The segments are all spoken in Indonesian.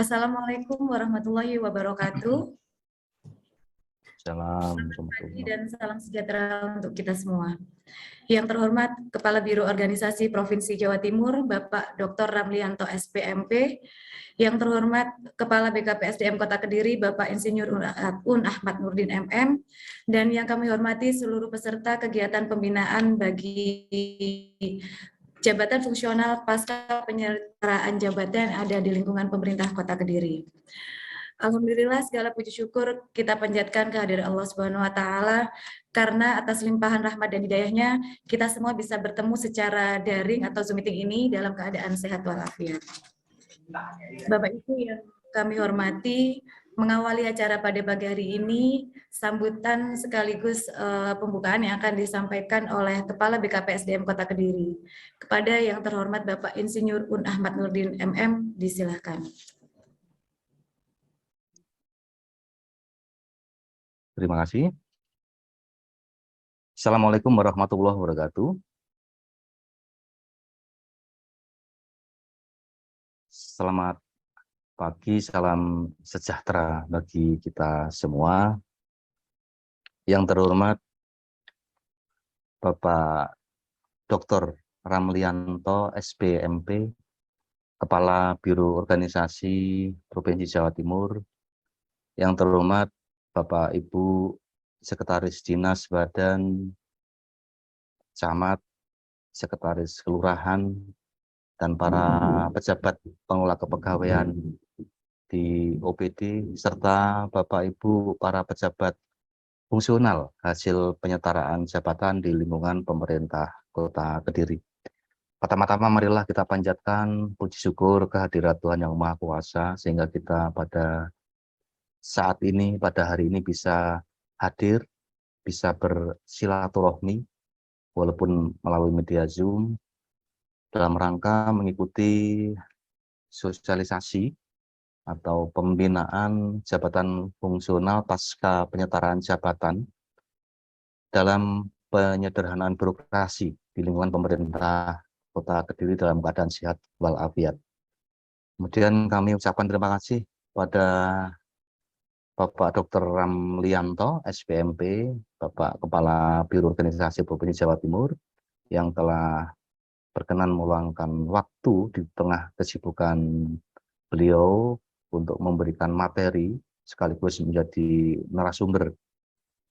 Assalamualaikum warahmatullahi wabarakatuh. Salam. Selamat pagi dan salam sejahtera untuk kita semua. Yang terhormat Kepala Biro Organisasi Provinsi Jawa Timur, Bapak Dr. Ramlianto SPMP. Yang terhormat Kepala BKPSDM Kota Kediri, Bapak Insinyur Un Ahmad Nurdin MM. Dan yang kami hormati seluruh peserta kegiatan pembinaan bagi jabatan fungsional pasca penyelenggaraan jabatan yang ada di lingkungan pemerintah Kota Kediri. Alhamdulillah segala puji syukur kita panjatkan kehadiran Allah Subhanahu wa taala karena atas limpahan rahmat dan hidayahnya kita semua bisa bertemu secara daring atau Zoom meeting ini dalam keadaan sehat walafiat. Bapak Ibu yang kami hormati, mengawali acara pada pagi hari ini sambutan sekaligus pembukaan yang akan disampaikan oleh Kepala BKPSDM Kota Kediri. Kepada yang terhormat Bapak Insinyur Un Ahmad Nurdin MM, disilakan. Terima kasih. Assalamualaikum warahmatullahi wabarakatuh. Selamat pagi, salam sejahtera bagi kita semua. Yang terhormat Bapak Dr. Ramlianto SPMP, Kepala Biro Organisasi Provinsi Jawa Timur. Yang terhormat Bapak Ibu Sekretaris Dinas Badan, Camat, Sekretaris Kelurahan, dan para pejabat pengelola kepegawaian di OPD, serta Bapak Ibu para pejabat fungsional hasil penyetaraan jabatan di lingkungan pemerintah Kota Kediri. Pertama-tama marilah kita panjatkan puji syukur kehadirat Tuhan Yang Maha Kuasa sehingga kita pada saat ini, pada hari ini bisa hadir, bisa bersilaturahmi walaupun melalui media Zoom dalam rangka mengikuti sosialisasi atau pembinaan jabatan fungsional pasca penyetaraan jabatan dalam penyederhanaan birokrasi di lingkungan pemerintah Kota Kediri dalam keadaan sehat walafiat. Kemudian kami ucapkan terima kasih pada Bapak Dr. Ramlianto SPMP, Bapak Kepala Biro Organisasi Provinsi Jawa Timur yang telah berkenan meluangkan waktu di tengah kesibukan beliau untuk memberikan materi sekaligus menjadi narasumber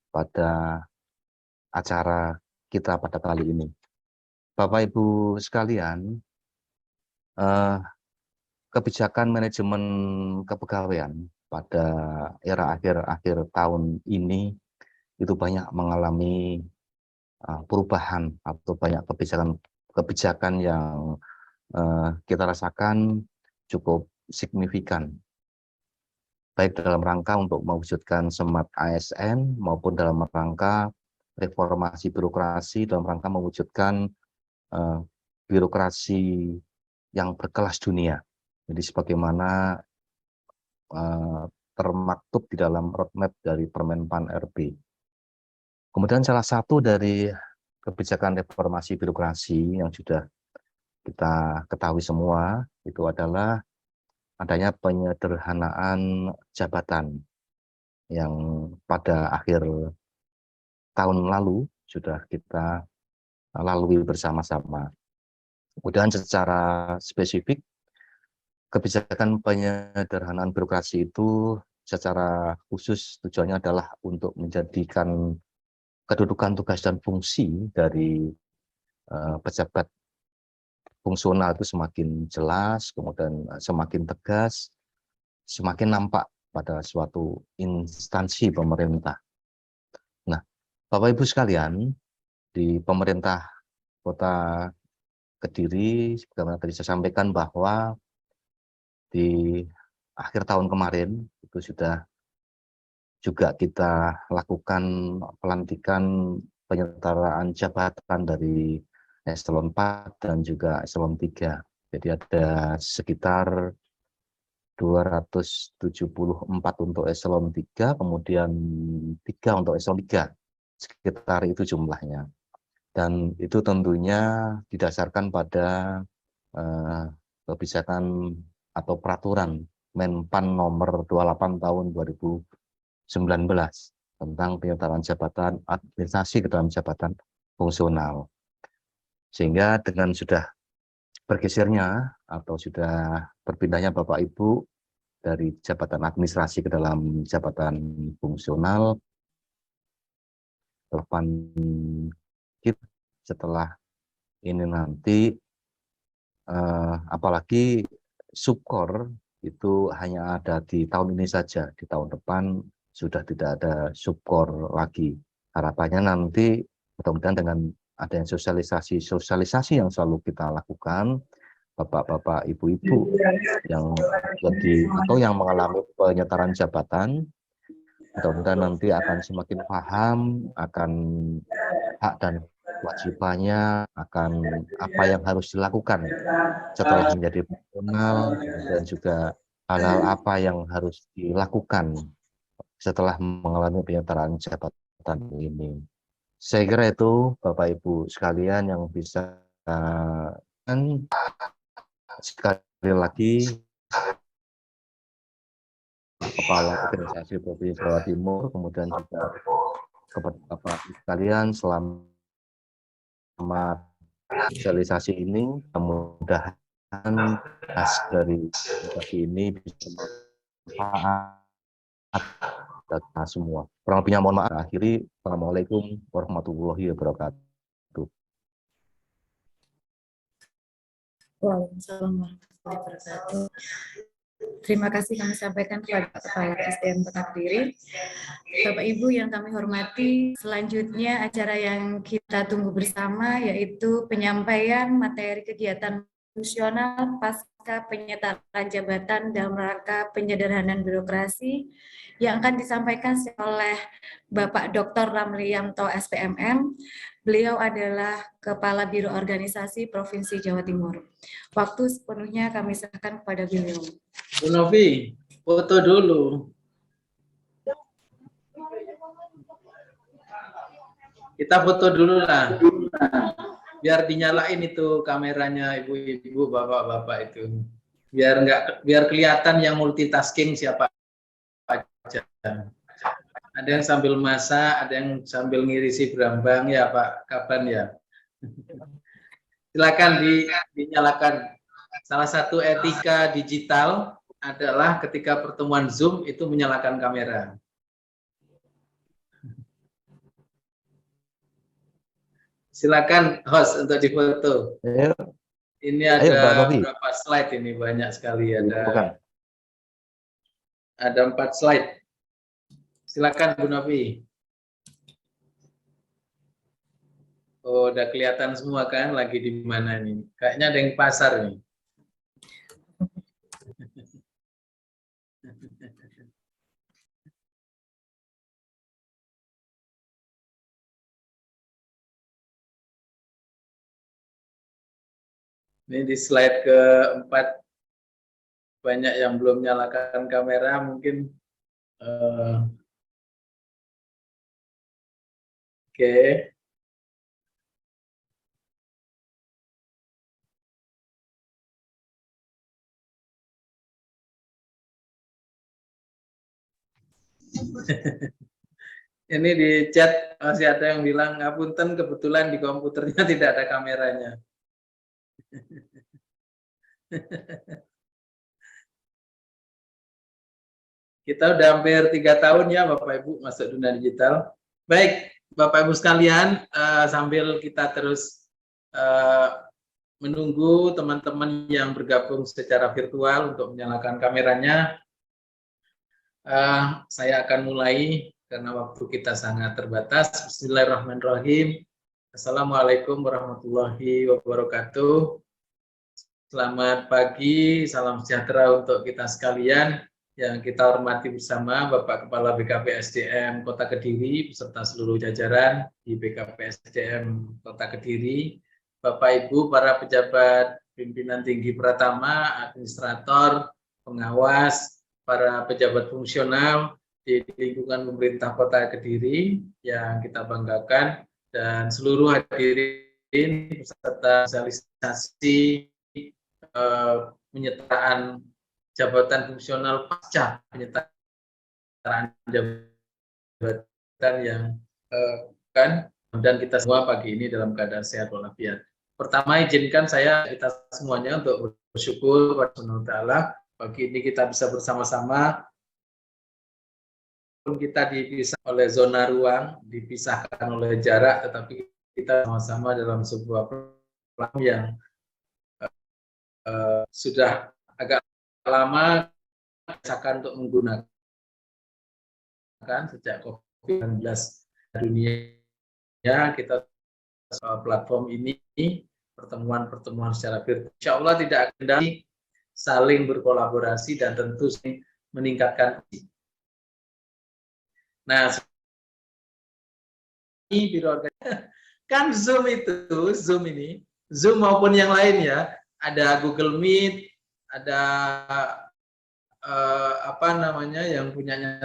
pada acara kita pada kali ini. Bapak Ibu sekalian, kebijakan manajemen kepegawaian pada era akhir tahun ini itu banyak mengalami perubahan atau banyak kebijakan yang kita rasakan cukup signifikan, baik dalam rangka untuk mewujudkan smart ASN maupun dalam rangka reformasi birokrasi, dalam rangka mewujudkan birokrasi yang berkelas dunia. Jadi sebagaimana termaktub di dalam roadmap dari Permenpan RB. Kemudian salah satu dari kebijakan reformasi birokrasi yang sudah kita ketahui semua itu adalah adanya penyederhanaan jabatan yang pada akhir tahun lalu sudah kita lalui bersama-sama. Kemudian secara spesifik, kebijakan penyederhanaan birokrasi itu secara khusus tujuannya adalah untuk menjadikan kedudukan tugas dan fungsi dari pejabat fungsional itu semakin jelas, kemudian semakin tegas, semakin nampak pada suatu instansi pemerintah. Nah, Bapak Ibu sekalian, di pemerintah Kota Kediri, sebagaimana tadi saya sampaikan bahwa di akhir tahun kemarin itu sudah juga kita lakukan pelantikan penyetaraan jabatan dari eselon 4 dan juga eselon 3. Jadi ada sekitar 274 untuk eselon 3, kemudian 3 untuk eselon 3. Sekitar itu jumlahnya. Dan itu tentunya didasarkan pada kebijakan atau peraturan Menpan nomor 28 tahun 2019 tentang penyertaan jabatan administrasi ke dalam jabatan fungsional. Sehingga dengan sudah bergesernya atau sudah berpindahnya Bapak Ibu dari jabatan administrasi ke dalam jabatan fungsional, relevan setelah ini nanti apalagi Subkor itu hanya ada di tahun ini saja, di tahun depan sudah tidak ada Subkor lagi. Harapannya nanti mudah-mudahan dengan adanya sosialisasi yang selalu kita lakukan, bapak-bapak, ibu-ibu yang atau yang mengalami penyetaran jabatan, mudah-mudahan nanti akan semakin paham akan hak dan kewajibannya, akan apa yang harus dilakukan setelah menjadi fungsional, dan juga hal-hal apa yang harus dilakukan setelah mengalami penyertaan jabatan ini. Saya kira itu Bapak Ibu sekalian yang bisa sekali lagi Kepala Organisasi Provinsi Jawa Timur, kemudian juga kepada Bapak sekalian selama sosialisasi ini, mudah-mudahan hasil dari sosialisasi ini bisa bermanfaat kita semua. Kurang lebihnya mohon maaf. Akhiri, Assalamualaikum warahmatullahi wabarakatuh. Waalaikumsalam warahmatullahi wabarakatuh. Terima kasih kami sampaikan kepada Kepala SDM Kota Kediri. Bapak Ibu yang kami hormati, selanjutnya acara yang kita tunggu bersama yaitu penyampaian materi kegiatan fungsional pasca penyertaan jabatan dalam rangka penyederhanaan birokrasi yang akan disampaikan oleh Bapak Dr. Ramlianto SPMM. Beliau adalah Kepala Biro Organisasi Provinsi Jawa Timur. Waktu sepenuhnya kami serahkan kepada beliau. Bu Novi, foto dulu. Kita foto dulu lah. Biar dinyalain itu kameranya ibu-ibu, bapak-bapak itu. Biar kelihatan yang multitasking siapa aja. Ada yang sambil masak, ada yang sambil ngirisi berambang ya Pak Kaban ya. Silakan dinyalakan. Salah satu etika digital adalah ketika pertemuan Zoom itu menyalakan kamera. Silakan host untuk difoto. Ini ada berapa slide ini, banyak sekali, ada 4 slide. Silakan Bu Novi. Oh, udah kelihatan semua kan lagi di mana nih? Kayaknya ada yang pasar nih. Ini di slide ke-4 banyak yang belum nyalakan kamera, mungkin oke. Ini di chat masih ada yang bilang, ngapunten kebetulan di komputernya tidak ada kameranya. Kita udah hampir 3 tahun ya Bapak Ibu masuk dunia digital. Baik Bapak Ibu sekalian, sambil kita terus menunggu teman-teman yang bergabung secara virtual untuk menyalakan kameranya, saya akan mulai karena waktu kita sangat terbatas. Bismillahirrahmanirrahim. Assalamualaikum warahmatullahi wabarakatuh. Selamat pagi, salam sejahtera untuk kita sekalian. Yang kita hormati bersama Bapak Kepala BKP SDM Kota Kediri beserta seluruh jajaran di BKP SDM Kota Kediri, Bapak Ibu para pejabat pimpinan tinggi Pratama, administrator, pengawas, para pejabat fungsional di lingkungan pemerintah Kota Kediri yang kita banggakan, dan seluruh hadirin peserta sosialisasi penyertaan jabatan fungsional pasca penyetaraan jabatan yang dan kita semua pagi ini dalam keadaan sehat walafiat. Pertama, izinkan kita semuanya untuk bersyukur kepada Allah Ta'ala. Pagi ini kita bisa bersama-sama, kita dipisah oleh zona ruang, dipisahkan oleh jarak, tetapi kita sama-sama dalam sebuah program yang sudah agak lama biasakan untuk menggunakan sejak COVID-19 dunia, kita platform ini pertemuan-pertemuan secara virtual. Insya Allah tidak akan saling berkolaborasi dan tentu meningkatkan. Nah, ini biro kan Zoom ini, Zoom maupun yang lain ya, ada Google Meet, ada apa namanya yang punyanya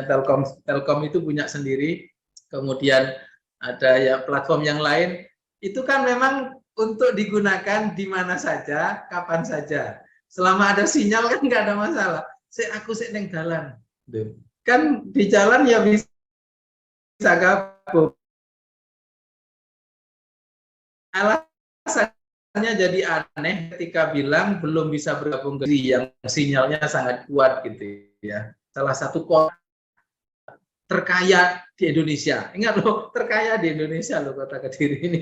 Telkom itu punya sendiri, kemudian ada ya platform yang lain, itu kan memang untuk digunakan di mana saja, kapan saja. Selama ada sinyal kan nggak ada masalah. Aku neng jalan. Kan di jalan ya bisa gabung. Alasannya jadi aneh ketika bilang belum bisa bergabung ke yang sinyalnya sangat kuat gitu ya. Salah satu kota terkaya di Indonesia. Ingat loh, terkaya di Indonesia loh kota Kediri ini.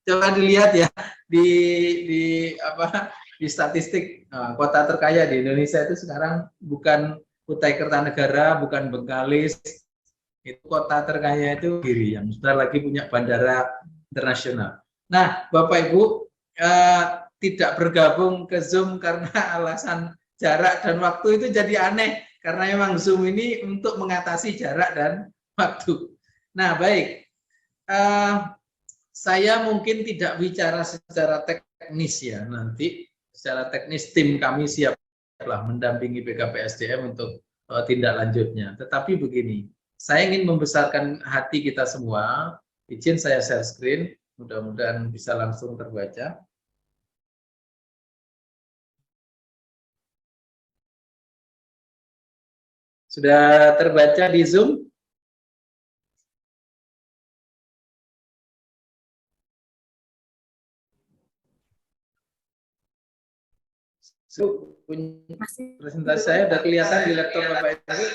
Coba dilihat ya di statistik kota terkaya di Indonesia itu sekarang bukan Kutai Kertanegara, bukan Bengkalis, itu kota terkaya itu Kediri yang sudah lagi punya bandara internasional. Nah, Bapak Ibu tidak bergabung ke Zoom karena alasan jarak dan waktu itu jadi aneh karena memang Zoom ini untuk mengatasi jarak dan waktu. Nah, baik. Saya mungkin tidak bicara secara teknis ya, nanti secara teknis tim kami siaplah mendampingi BKPSDM untuk tindak lanjutnya. Tetapi begini, saya ingin membesarkan hati kita semua, izin saya share screen, mudah-mudahan bisa langsung terbaca. Sudah terbaca di Zoom? Presentasi saya sudah kelihatan di laptop Bapak Ibu.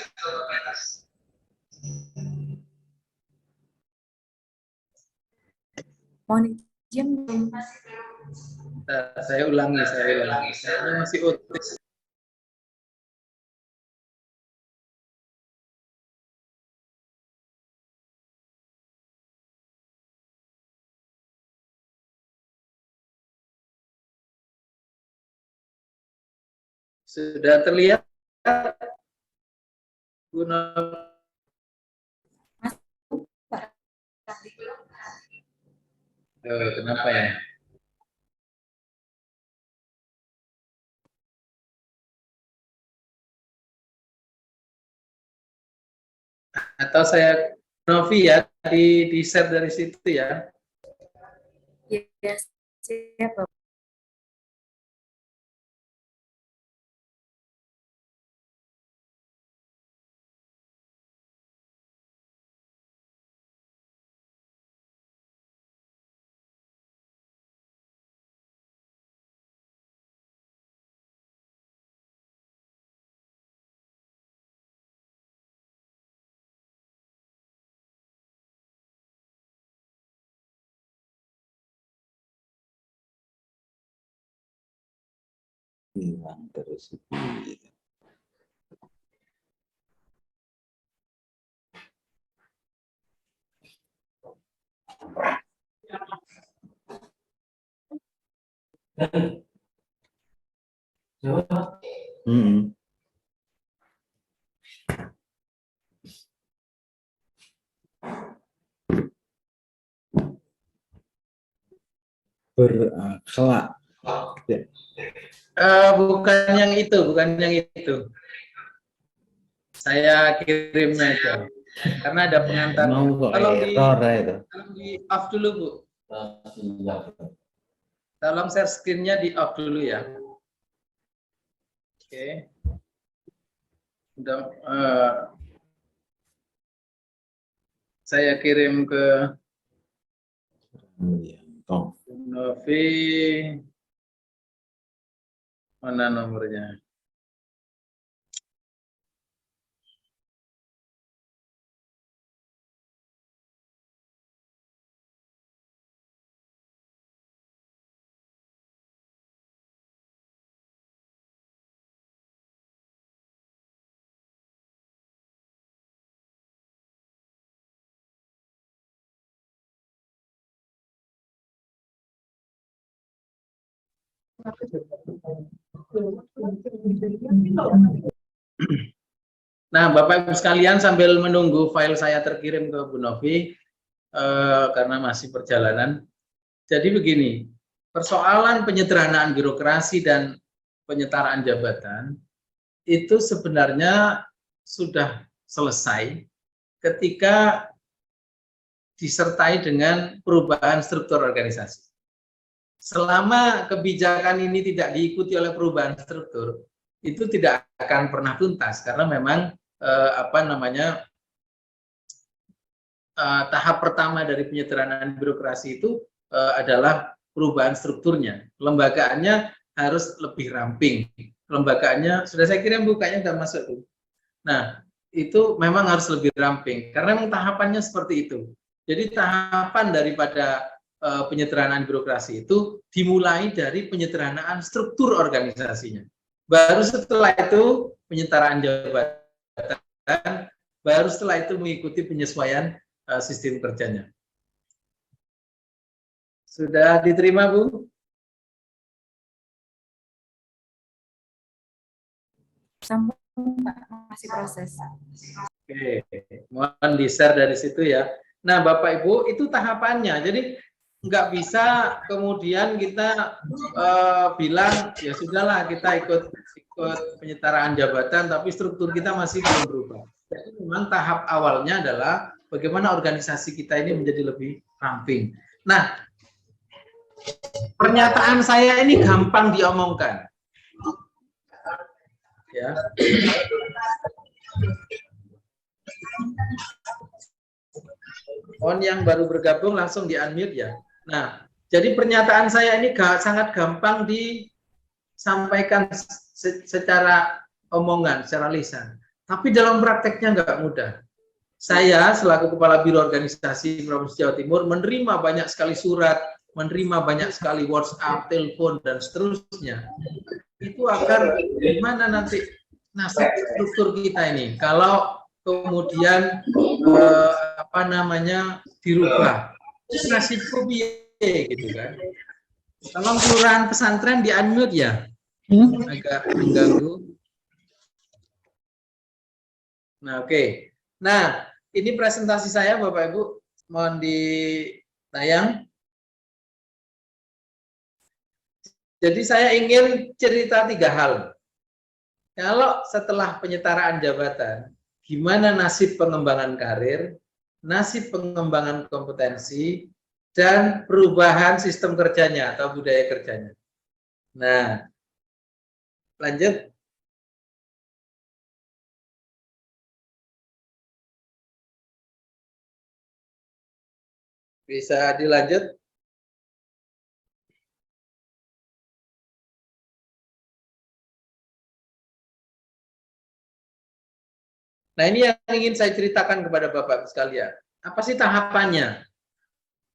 Mohon izin. Saya ulangi. Saya masih utuh. Sudah terlihat? Kenapa ya? Atau saya Novi ya di share dari situ ya. Ya, siap, Bapak. Hilang terus. Berakhlak. Bukan yang itu. Saya kirimnya aja. Karena ada pengantar. Tolong di off dulu, Bu. Tolong share screen-nya di off dulu ya. Oke. Udah, saya kirim ke Novi. Mana nomornya? Nah, Bapak Ibu sekalian, sambil menunggu file saya terkirim ke Bu Novi, karena masih perjalanan. Jadi begini, persoalan penyederhanaan birokrasi dan penyetaraan jabatan itu sebenarnya sudah selesai ketika disertai dengan perubahan struktur organisasi. Selama kebijakan ini tidak diikuti oleh perubahan struktur, itu tidak akan pernah tuntas, karena memang tahap pertama dari penyederhanaan birokrasi itu adalah perubahan strukturnya. Lembagaannya harus lebih ramping. Lembagaannya sudah saya kirim, bukanya sudah masuk tuh. Nah, itu memang harus lebih ramping karena memang tahapannya seperti itu. Jadi tahapan daripada penyederhanaan birokrasi itu dimulai dari penyederhanaan struktur organisasinya. Baru setelah itu penyetaraan jabatan, baru setelah itu mengikuti penyesuaian sistem kerjanya. Sudah diterima, Bu? Sambung, Pak, masih proses. Oke, mohon di-share dari situ ya. Nah, Bapak Ibu, itu tahapannya. Jadi nggak bisa kemudian kita bilang ya sudahlah kita ikut penyetaraan jabatan, tapi struktur kita masih belum berubah. Jadi memang tahap awalnya adalah bagaimana organisasi kita ini menjadi lebih ramping. Nah, pernyataan saya ini gampang diomongkan. Ya. Mohon yang baru bergabung langsung di-unmute ya. Nah, jadi pernyataan saya ini sangat gampang disampaikan secara omongan, secara lisan. Tapi dalam prakteknya nggak mudah. Saya selaku Kepala Biro Organisasi Provinsi Jawa Timur menerima banyak sekali surat, menerima banyak sekali WhatsApp, telepon, dan seterusnya. Itu agar gimana nanti nasib struktur kita ini. Kalau kemudian dirubah, nasibku piye gitu kan. Tolong kelurahan pesantren di unmute ya, agak mengganggu. Nah, oke. Nah, ini presentasi saya Bapak Ibu, mohon ditayang. Jadi saya ingin cerita 3 hal. Kalau setelah penyetaraan jabatan, gimana nasib pengembangan karir, nasib pengembangan kompetensi, dan perubahan sistem kerjanya atau budaya kerjanya. Nah, lanjut. Bisa dilanjut. Nah, ini yang ingin saya ceritakan kepada Bapak sekalian. Apa sih tahapannya?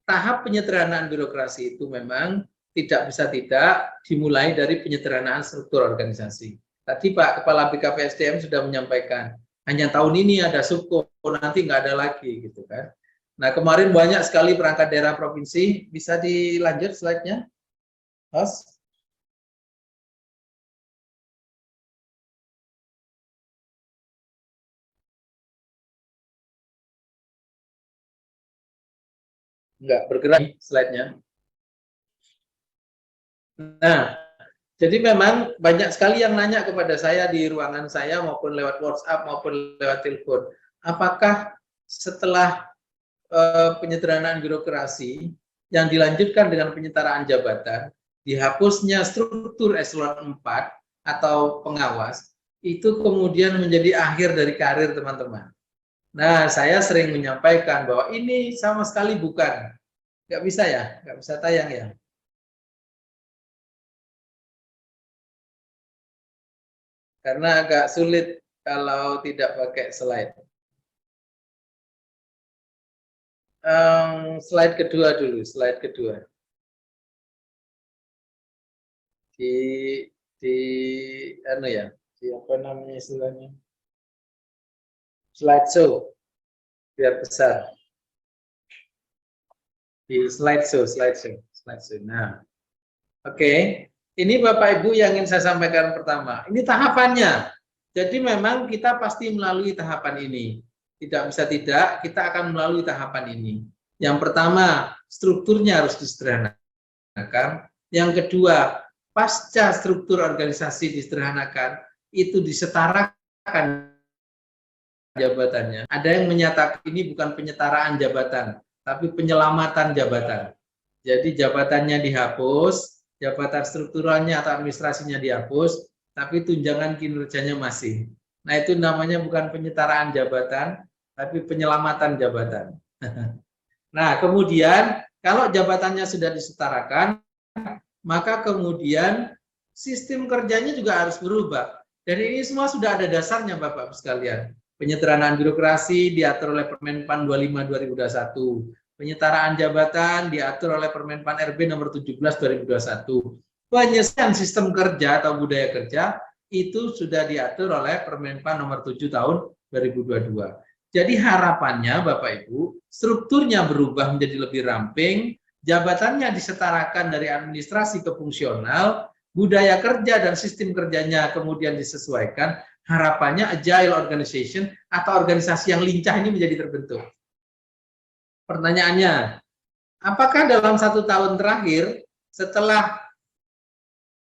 Tahap penyederhanaan birokrasi itu memang tidak bisa tidak dimulai dari penyederhanaan struktur organisasi. Tadi Pak Kepala BKPSDM sudah menyampaikan, hanya tahun ini ada subko, nanti nggak ada lagi gitu kan. Nah, kemarin banyak sekali perangkat daerah provinsi, bisa dilanjut slide-nya, Host? Enggak bergerak slide-nya. Nah, jadi memang banyak sekali yang nanya kepada saya di ruangan saya maupun lewat WhatsApp maupun lewat telepon. Apakah setelah penyederhanaan birokrasi yang dilanjutkan dengan penyetaraan jabatan, dihapusnya struktur eselon 4, atau pengawas, itu kemudian menjadi akhir dari karir teman-teman. Nah, saya sering menyampaikan bahwa ini sama sekali bukan. Nggak bisa ya, nggak bisa tayang ya. Karena agak sulit kalau tidak pakai slide. Slide kedua dulu, slide kedua. Di anu ya, di apa namanya istilahnya? Slideshow, biar besar. Di slideshow. Nah, oke. Ini Bapak Ibu yang ingin saya sampaikan pertama. Ini tahapannya. Jadi memang kita pasti melalui tahapan ini. Tidak bisa tidak, kita akan melalui tahapan ini. Yang pertama, strukturnya harus disederhanakan. Yang kedua, pasca struktur organisasi disederhanakan, itu disetarakan jabatannya. Ada yang menyatakan ini bukan penyetaraan jabatan, tapi penyelamatan jabatan. Jadi jabatannya dihapus, jabatan strukturalnya atau administrasinya dihapus, tapi tunjangan kinerjanya masih. Nah, itu namanya bukan penyetaraan jabatan, tapi penyelamatan jabatan. Nah, kemudian kalau jabatannya sudah disetarakan, maka kemudian sistem kerjanya juga harus berubah. Dan ini semua sudah ada dasarnya Bapak-Ibu sekalian. Penyederhanaan birokrasi diatur oleh Permenpan 25/2021. Penyetaraan jabatan diatur oleh Permenpan RB nomor 17/2021. Penyelesaian sistem kerja atau budaya kerja itu sudah diatur oleh Permenpan nomor 7 tahun 2022. Jadi harapannya Bapak Ibu, strukturnya berubah menjadi lebih ramping, jabatannya disetarakan dari administrasi ke fungsional, budaya kerja dan sistem kerjanya kemudian disesuaikan, harapannya agile organization atau organisasi yang lincah ini menjadi terbentuk. Pertanyaannya, apakah dalam 1 tahun terakhir setelah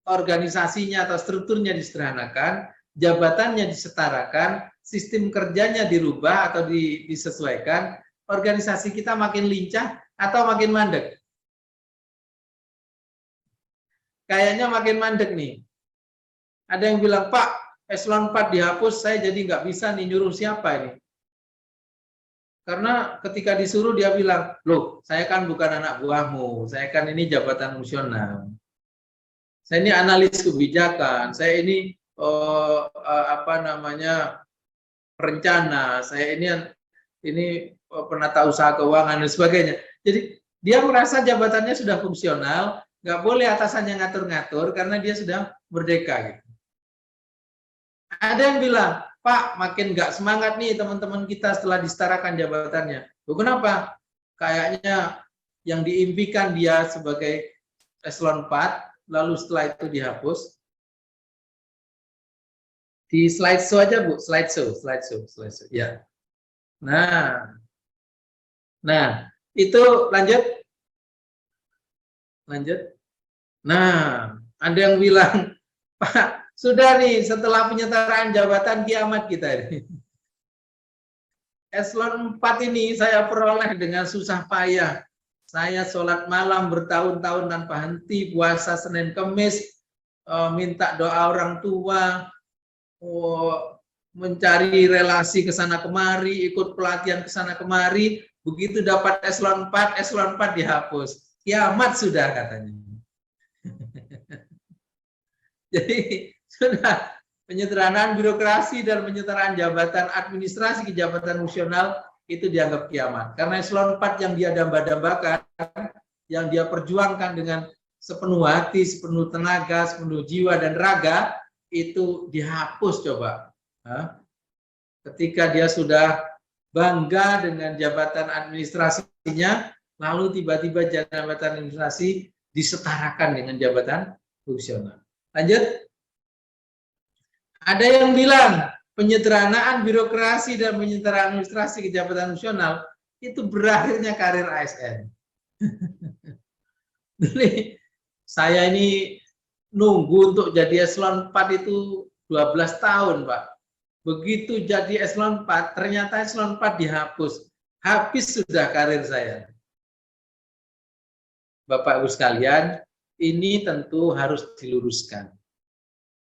organisasinya atau strukturnya disederhanakan, jabatannya disetarakan, sistem kerjanya dirubah atau disesuaikan, organisasi kita makin lincah atau makin mandek? Kayaknya makin mandek nih. Ada yang bilang, Pak, eselon 4 dihapus, saya jadi nggak bisa nih nyuruh siapa ini. Karena ketika disuruh dia bilang, loh, saya kan bukan anak buahmu, saya kan ini jabatan fungsional. Saya ini analis kebijakan, saya ini perencana, saya ini penata usaha keuangan dan sebagainya. Jadi dia merasa jabatannya sudah fungsional, nggak boleh atasannya ngatur-ngatur karena dia sudah merdeka. Gitu. Ada yang bilang, Pak, makin nggak semangat nih teman-teman kita setelah disetarakan jabatannya. Loh, kenapa? Kayaknya yang diimpikan dia sebagai eselon 4, lalu setelah itu dihapus. Di slideshow aja, Bu. Slideshow. Ya. Nah, itu lanjut. Nah, ada yang bilang, Pak, sudah nih setelah penyetaraan jabatan kiamat kita ini. Eselon 4 ini saya peroleh dengan susah payah. Saya sholat malam bertahun-tahun tanpa henti, puasa Senin Kemis, minta doa orang tua, mencari relasi ke sana kemari, ikut pelatihan ke sana kemari. Begitu dapat eselon 4 dihapus. Kiamat sudah katanya. Jadi sudah penyederhanaan birokrasi dan penyetaraan jabatan administrasi ke jabatan fungsional itu dianggap kiamat. Karena eselon 4 yang dia damba-dambakan, yang dia perjuangkan dengan sepenuh hati, sepenuh tenaga, sepenuh jiwa dan raga, itu dihapus coba. Ketika dia sudah bangga dengan jabatan administrasinya, lalu tiba-tiba jabatan administrasi disetarakan dengan jabatan fungsional. Lanjut. Ada yang bilang penyederhanaan birokrasi dan penyederhanaan administrasi ke jabatan fungsional itu berakhirnya karir ASN. Jadi saya ini nunggu untuk jadi eselon 4 itu 12 tahun, Pak. Begitu jadi eselon 4, ternyata eselon 4 dihapus. Habis sudah karir saya. Bapak Ibu sekalian, ini tentu harus diluruskan.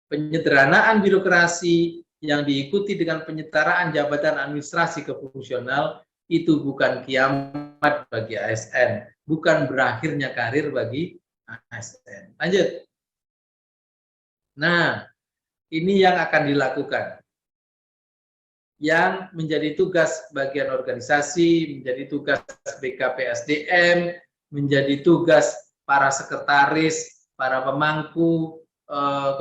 Penyederhanaan birokrasi yang diikuti dengan penyetaraan jabatan administrasi ke fungsional itu bukan kiamat bagi ASN, bukan berakhirnya karir bagi ASN. Lanjut. Nah, ini yang akan dilakukan. Yang menjadi tugas bagian organisasi, menjadi tugas BKPSDM, menjadi tugas para sekretaris, para pemangku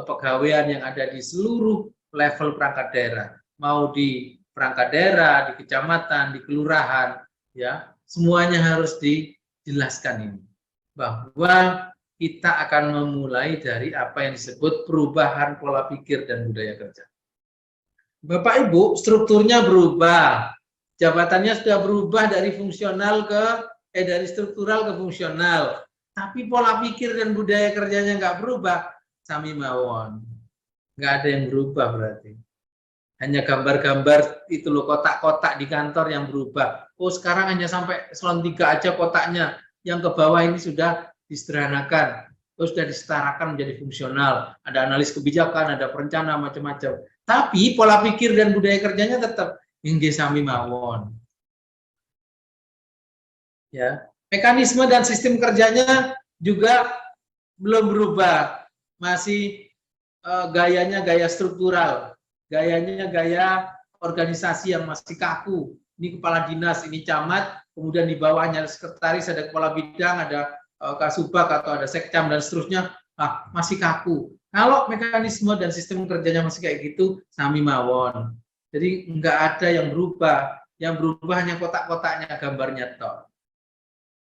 kepegawaian yang ada di seluruh level perangkat daerah, mau di perangkat daerah, di kecamatan, di kelurahan, ya, semuanya harus dijelaskan ini, bahwa kita akan memulai dari apa yang disebut perubahan pola pikir dan budaya kerja. Bapak Ibu, strukturnya berubah, jabatannya sudah berubah dari fungsional dari struktural ke fungsional, tapi pola pikir dan budaya kerjanya nggak berubah, sami mawon, nggak ada yang berubah berarti. Hanya gambar-gambar itu loh, kotak-kotak di kantor yang berubah. Oh, sekarang hanya sampai eselon 3 aja kotaknya, yang ke bawah ini sudah disederhanakan, sudah disetarakan menjadi fungsional. Ada analis kebijakan, ada perencana, macam-macam. Tapi pola pikir dan budaya kerjanya tetap inggih sami mawon. Ya, mekanisme dan sistem kerjanya juga belum berubah, masih gayanya gaya struktural, gayanya gaya organisasi yang masih kaku. Ini kepala dinas, ini camat, kemudian di bawahnya ada sekretaris, ada kepala bidang, ada kasubag atau ada sekcam dan seterusnya, masih kaku. Kalau mekanisme dan sistem kerjanya masih kayak gitu, sami mawon. Jadi nggak ada yang berubah. Yang berubah hanya kotak-kotaknya, gambarnya toh.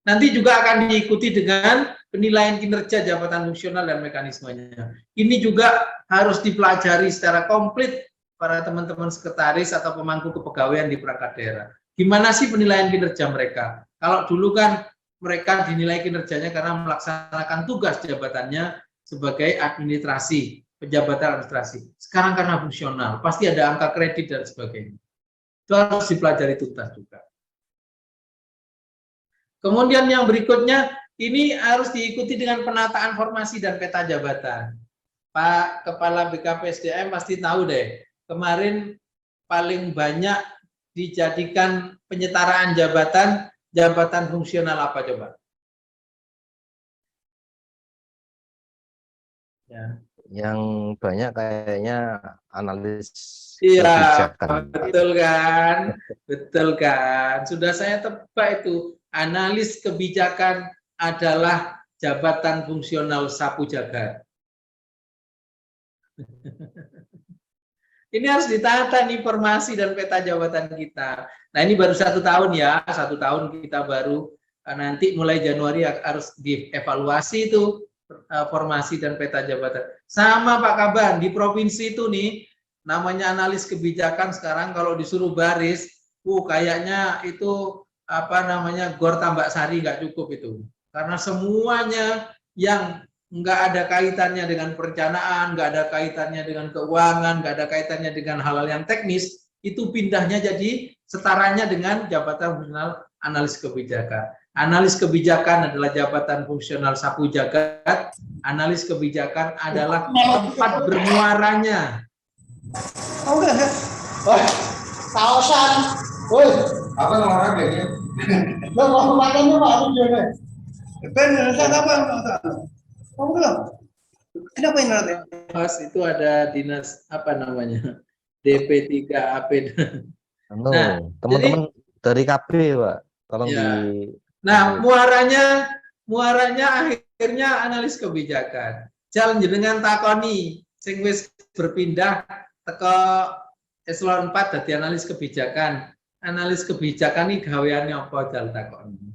Nanti juga akan diikuti dengan penilaian kinerja jabatan fungsional dan mekanismenya. Ini juga harus dipelajari secara komplit para teman-teman sekretaris atau pemangku kepegawaian di perangkat daerah. Gimana sih penilaian kinerja mereka? Kalau dulu kan mereka dinilai kinerjanya karena melaksanakan tugas jabatannya sebagai administrasi, penjabatan administrasi. Sekarang karena fungsional, pasti ada angka kredit dan sebagainya. Itu harus dipelajari tuntas juga. Kemudian yang berikutnya, ini harus diikuti dengan penataan formasi dan peta jabatan. Pak Kepala BKPSDM pasti tahu deh, kemarin paling banyak dijadikan penyetaraan jabatan fungsional apa coba? Ya. Yang banyak kayaknya analis kebijakan. Betul kan? Sudah saya tebak itu, analis kebijakan adalah jabatan fungsional sapu jagat. Ini harus ditata nih formasi dan peta jabatan kita. Nah, ini baru 1 tahun ya, 1 tahun kita baru, nanti mulai Januari harus dievaluasi itu formasi dan peta jabatan. Sama Pak Kaban, di provinsi itu nih, namanya analis kebijakan sekarang kalau disuruh baris, kayaknya itu apa namanya, gor tambak sari nggak cukup itu. Karena semuanya yang nggak ada kaitannya dengan perencanaan, nggak ada kaitannya dengan keuangan, nggak ada kaitannya dengan hal-hal yang teknis, itu pindahnya jadi setaranya dengan jabatan fungsional analis kebijakan. Analis kebijakan adalah jabatan fungsional sapu jagat. Analis kebijakan adalah tempat bermuaranya. Kaosan, woi, Apa olahraga ya? lo mau makannya Pak? Bener, apa? Kamu belum? Kenapa ini nanti? Mas, itu ada dinas apa namanya? DP3AP. Nah, teman-teman dari KB, Pak, tolong ya. di. Nah, muaranya akhirnya analis kebijakan. Jalan jenengan takoni, sing wis berpindah teko eselon 4 dadi analis kebijakan. Analis kebijakan ini gaweane apa jal takoni?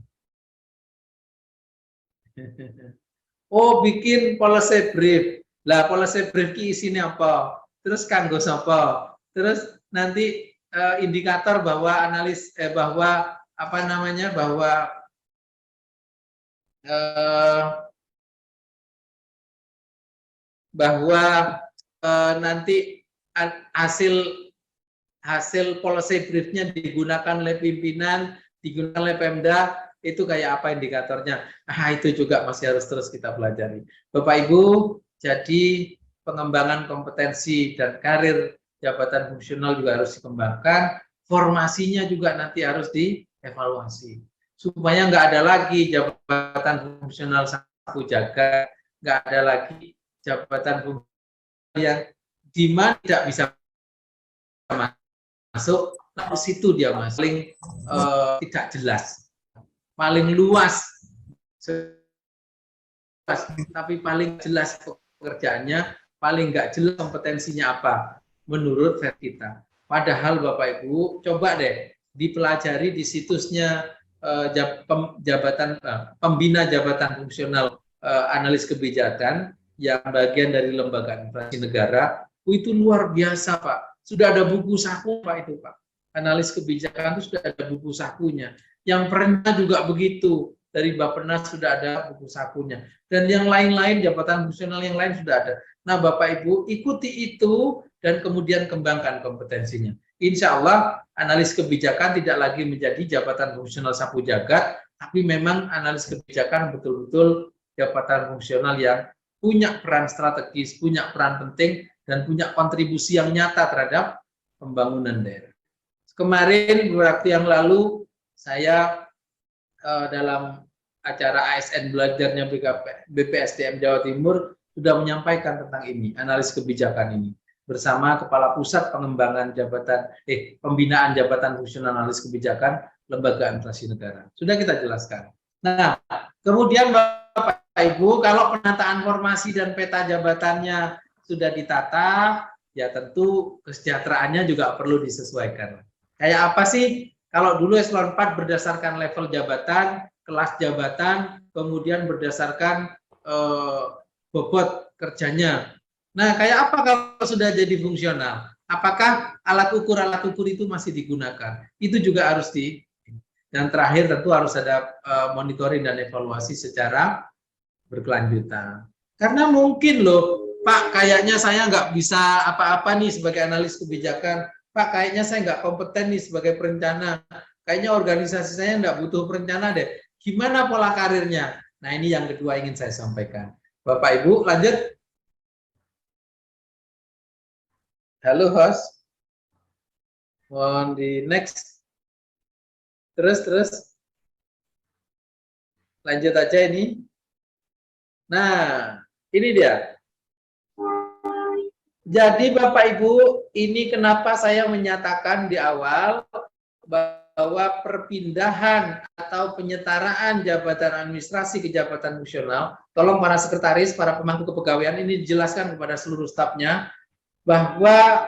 Oh, bikin policy brief. Lah, policy brief ki isine apa? Terus kanggo sapa? Terus nanti indikator bahwa analis bahwa apa namanya? Bahwa nanti hasil policy briefnya digunakan oleh pimpinan, digunakan oleh Pemda, itu kayak apa indikatornya? Itu juga masih harus terus kita pelajari. Bapak Ibu, jadi pengembangan kompetensi dan karir jabatan fungsional juga harus dikembangkan, formasinya juga nanti harus dievaluasi. Supaya nggak ada lagi jabatan fungsional sapu jagat, nggak ada lagi jabatan fungsional yang dimana tidak bisa masuk, lalu situ dia paling tidak jelas, paling luas, tapi paling jelas pekerjaannya, paling nggak jelas kompetensinya apa menurut versi kita. Padahal Bapak Ibu coba deh dipelajari di situsnya pembina jabatan fungsional analis kebijakan yang bagian dari lembaga administrasi negara. Itu luar biasa Pak. Sudah ada buku saku Pak itu Pak. Analis kebijakan itu sudah ada buku sakunya. Yang perencanaan juga begitu. Dari Bappenas sudah ada buku sakunya. Dan yang lain-lain, jabatan fungsional yang lain sudah ada. Nah Bapak Ibu ikuti itu dan kemudian kembangkan kompetensinya. Insya Allah analis kebijakan tidak lagi menjadi jabatan fungsional sapu jagat, tapi memang analis kebijakan betul-betul jabatan fungsional yang punya peran strategis, punya peran penting, dan punya kontribusi yang nyata terhadap pembangunan daerah. Kemarin beberapa waktu yang lalu saya dalam acara ASN belajarnya BPSDM Jawa Timur sudah menyampaikan tentang ini, analis kebijakan ini, bersama Kepala Pusat Pengembangan Pembinaan Jabatan Fungsional Analis Kebijakan Lembaga Administrasi Negara. Sudah kita jelaskan. Nah, kemudian Bapak Ibu, kalau penataan formasi dan peta jabatannya sudah ditata, ya tentu kesejahteraannya juga perlu disesuaikan. Kayak apa sih? Kalau dulu eselon 4 berdasarkan level jabatan, kelas jabatan, kemudian berdasarkan bobot kerjanya. Nah, kayak apa kalau sudah jadi fungsional? Apakah alat ukur itu masih digunakan? Itu juga harus dan terakhir tentu harus ada monitoring dan evaluasi secara berkelanjutan. Karena mungkin loh, Pak, kayaknya saya nggak bisa apa-apa nih sebagai analis kebijakan. Pak, kayaknya saya nggak kompeten nih sebagai perencana. Kayaknya organisasi saya nggak butuh perencana deh. Gimana pola karirnya? Nah, ini yang kedua ingin saya sampaikan. Bapak Ibu, lanjut. Halo, host. Mohon di next. Terus. Lanjut aja ini. Nah, ini dia. Jadi Bapak Ibu, ini kenapa saya menyatakan di awal bahwa perpindahan atau penyetaraan jabatan administrasi ke jabatan fungsional, tolong para sekretaris, para pemangku kepegawaian ini dijelaskan kepada seluruh stafnya bahwa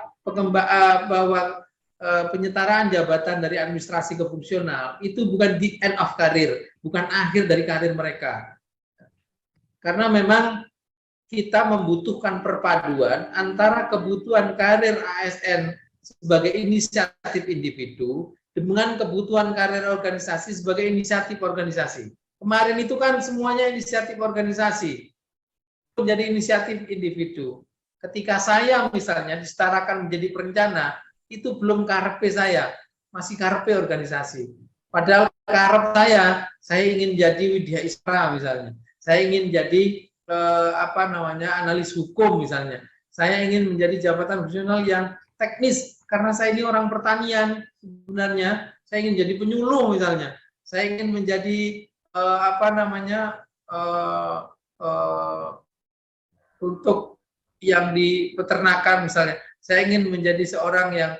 penyetaraan jabatan dari administrasi ke fungsional itu bukan the end of career, bukan akhir dari karir mereka. Karena memang kita membutuhkan perpaduan antara kebutuhan karir ASN sebagai inisiatif individu dengan kebutuhan karir organisasi sebagai inisiatif organisasi. Kemarin itu kan semuanya inisiatif organisasi, menjadi inisiatif individu. Ketika saya misalnya disetarakan menjadi perencana, itu belum karepe saya, masih karepe organisasi. Padahal karep saya ingin jadi Widya Isra misalnya, saya ingin jadi analis hukum misalnya. Saya ingin menjadi jabatan fungsional yang teknis karena saya ini orang pertanian sebenarnya. Saya ingin jadi penyuluh misalnya. Saya ingin menjadi untuk yang di peternakan misalnya. Saya ingin menjadi seorang yang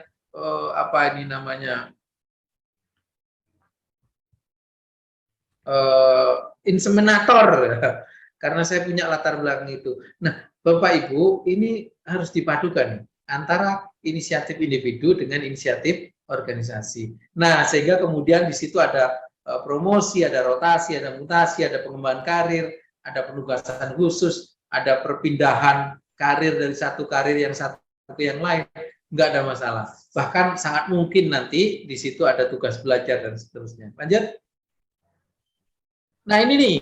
inseminator. Karena saya punya latar belakang itu. Nah, Bapak Ibu, ini harus dipadukan antara inisiatif individu dengan inisiatif organisasi. Nah, sehingga kemudian di situ ada promosi, ada rotasi, ada mutasi, ada pengembangan karir, ada penugasan khusus, ada perpindahan karir dari satu karir yang satu ke yang lain. Enggak ada masalah. Bahkan sangat mungkin nanti di situ ada tugas belajar dan seterusnya. Lanjut. Nah, ini nih.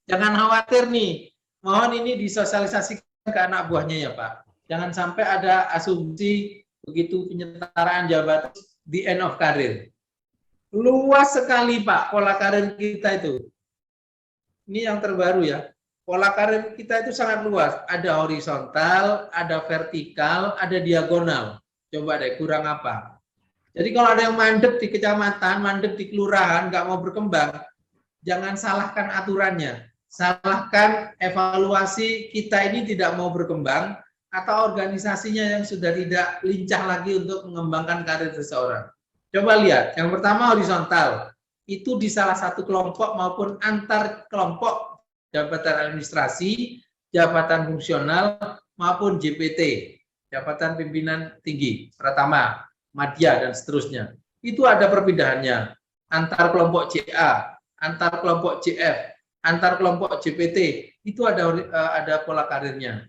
Jangan khawatir nih, mohon ini disosialisasikan ke anak buahnya ya Pak. Jangan sampai ada asumsi begitu penyetaraan jabatan the end of career. Luas sekali Pak pola karir kita itu. Ini yang terbaru ya. pola karir kita itu sangat luas. Ada horizontal, ada vertikal, ada diagonal. Coba deh, kurang apa? Jadi kalau ada yang mandek di kecamatan, mandek di kelurahan, nggak mau berkembang, jangan salahkan aturannya. Salahkan evaluasi kita ini tidak mau berkembang, atau organisasinya yang sudah tidak lincah lagi untuk mengembangkan karir seseorang. Coba lihat, yang pertama horizontal. Itu di salah satu kelompok maupun antar kelompok, jabatan administrasi, jabatan fungsional, maupun JPT, jabatan pimpinan tinggi, pratama, madya, dan seterusnya. Itu ada perpindahannya, antar kelompok CA, antar kelompok CF, antar kelompok JPT, itu ada pola karirnya.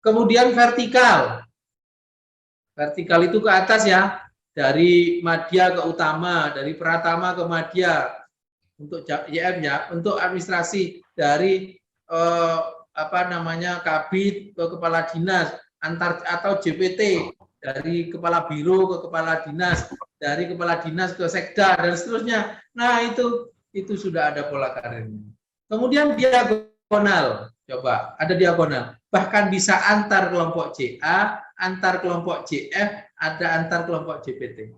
Kemudian vertikal. Vertikal itu ke atas ya, dari madya ke utama, dari pratama ke madya, untuk JM ya, untuk administrasi dari kabid ke kepala dinas, atau JPT dari kepala biro ke kepala dinas, dari kepala dinas ke sekda, dan seterusnya. Nah, itu sudah ada pola karirnya. Kemudian diagonal, coba ada diagonal, bahkan bisa antar kelompok CA, antar kelompok CF, ada antar kelompok JPT.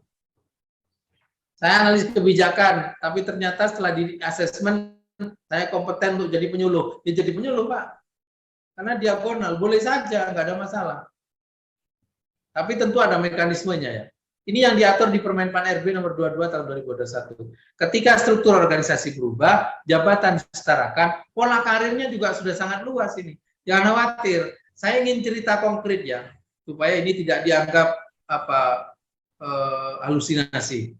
Saya analis kebijakan, tapi ternyata setelah di asesmen saya kompeten untuk jadi penyuluh. Ya jadi penyuluh, Pak. Karena diagonal, boleh saja, nggak ada masalah. Tapi tentu ada mekanismenya ya. Ini yang diatur di Permen Pan RB nomor 22 tahun 2021. Ketika struktur organisasi berubah, jabatan disetarakan, pola karirnya juga sudah sangat luas ini. Jangan khawatir, saya ingin cerita konkret ya, supaya ini tidak dianggap halusinasi.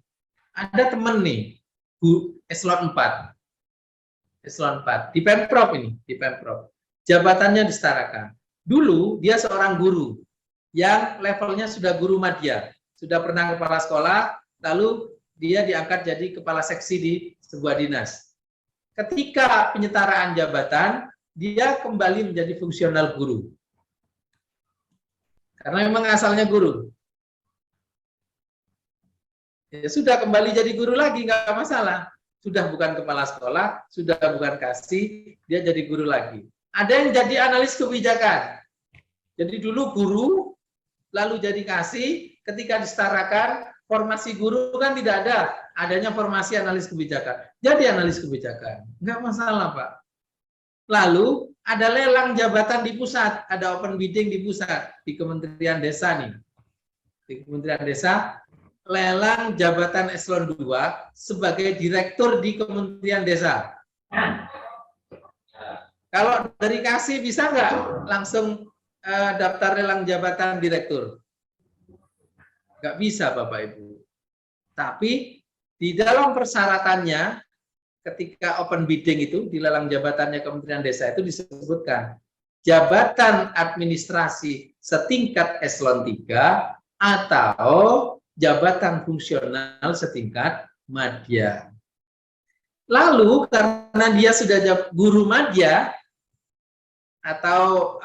Ada teman nih, Bu Eselon 4. Eselon 4 di Pemprov ini, di Pemprov. Jabatannya disetarakan. Dulu dia seorang guru yang levelnya sudah guru madya, sudah pernah kepala sekolah, lalu dia diangkat jadi kepala seksi di sebuah dinas. Ketika penyetaraan jabatan, dia kembali menjadi fungsional guru. Karena memang asalnya guru. Ya sudah, kembali jadi guru lagi, nggak masalah. Sudah bukan kepala sekolah, sudah bukan kasih, dia jadi guru lagi. Ada yang jadi analis kebijakan. Jadi dulu guru, lalu jadi kasih, ketika disetarakan, formasi guru kan tidak ada. Adanya formasi analis kebijakan. Jadi analis kebijakan. Nggak masalah, Pak. Lalu ada lelang jabatan di pusat, ada open bidding di pusat, di Kementerian Desa nih. Di Kementerian Desa, lelang jabatan eselon 2 sebagai direktur di Kementerian Desa. Kalau dari kasih bisa nggak langsung daftar lelang jabatan direktur? Nggak bisa, Bapak Ibu. Tapi di dalam persyaratannya, ketika open bidding itu, di lelang jabatannya Kementerian Desa itu disebutkan jabatan administrasi setingkat eselon 3 atau jabatan fungsional setingkat madya. Lalu karena dia sudah guru madya atau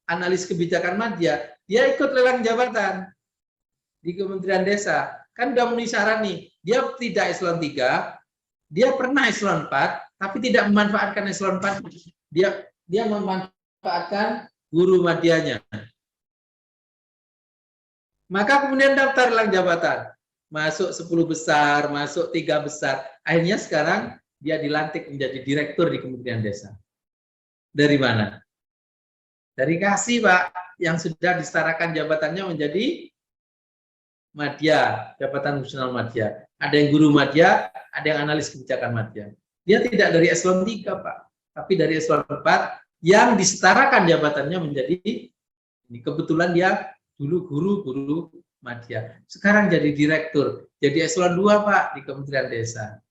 analis kebijakan madya, dia ikut lelang jabatan di Kementerian Desa. Kan udah memenuhi syarat nih, dia tidak eselon 3, dia pernah eselon 4, tapi tidak memanfaatkan eselon 4, dia memanfaatkan guru madyanya. Maka kemudian daftar lelang jabatan, masuk 10 besar, masuk 3 besar. Akhirnya sekarang dia dilantik menjadi direktur di Kementerian Desa. Dari mana? Dari kasih, Pak, yang sudah disetarakan jabatannya menjadi madya, jabatan fungsional madya. Ada yang guru madya, ada yang analis kebijakan madya. Dia tidak dari eselon 3, Pak, tapi dari eselon 4 yang disetarakan jabatannya menjadi, ini kebetulan dia dulu guru madya, sekarang jadi direktur, jadi eselon 2, Pak, di Kementerian Desa.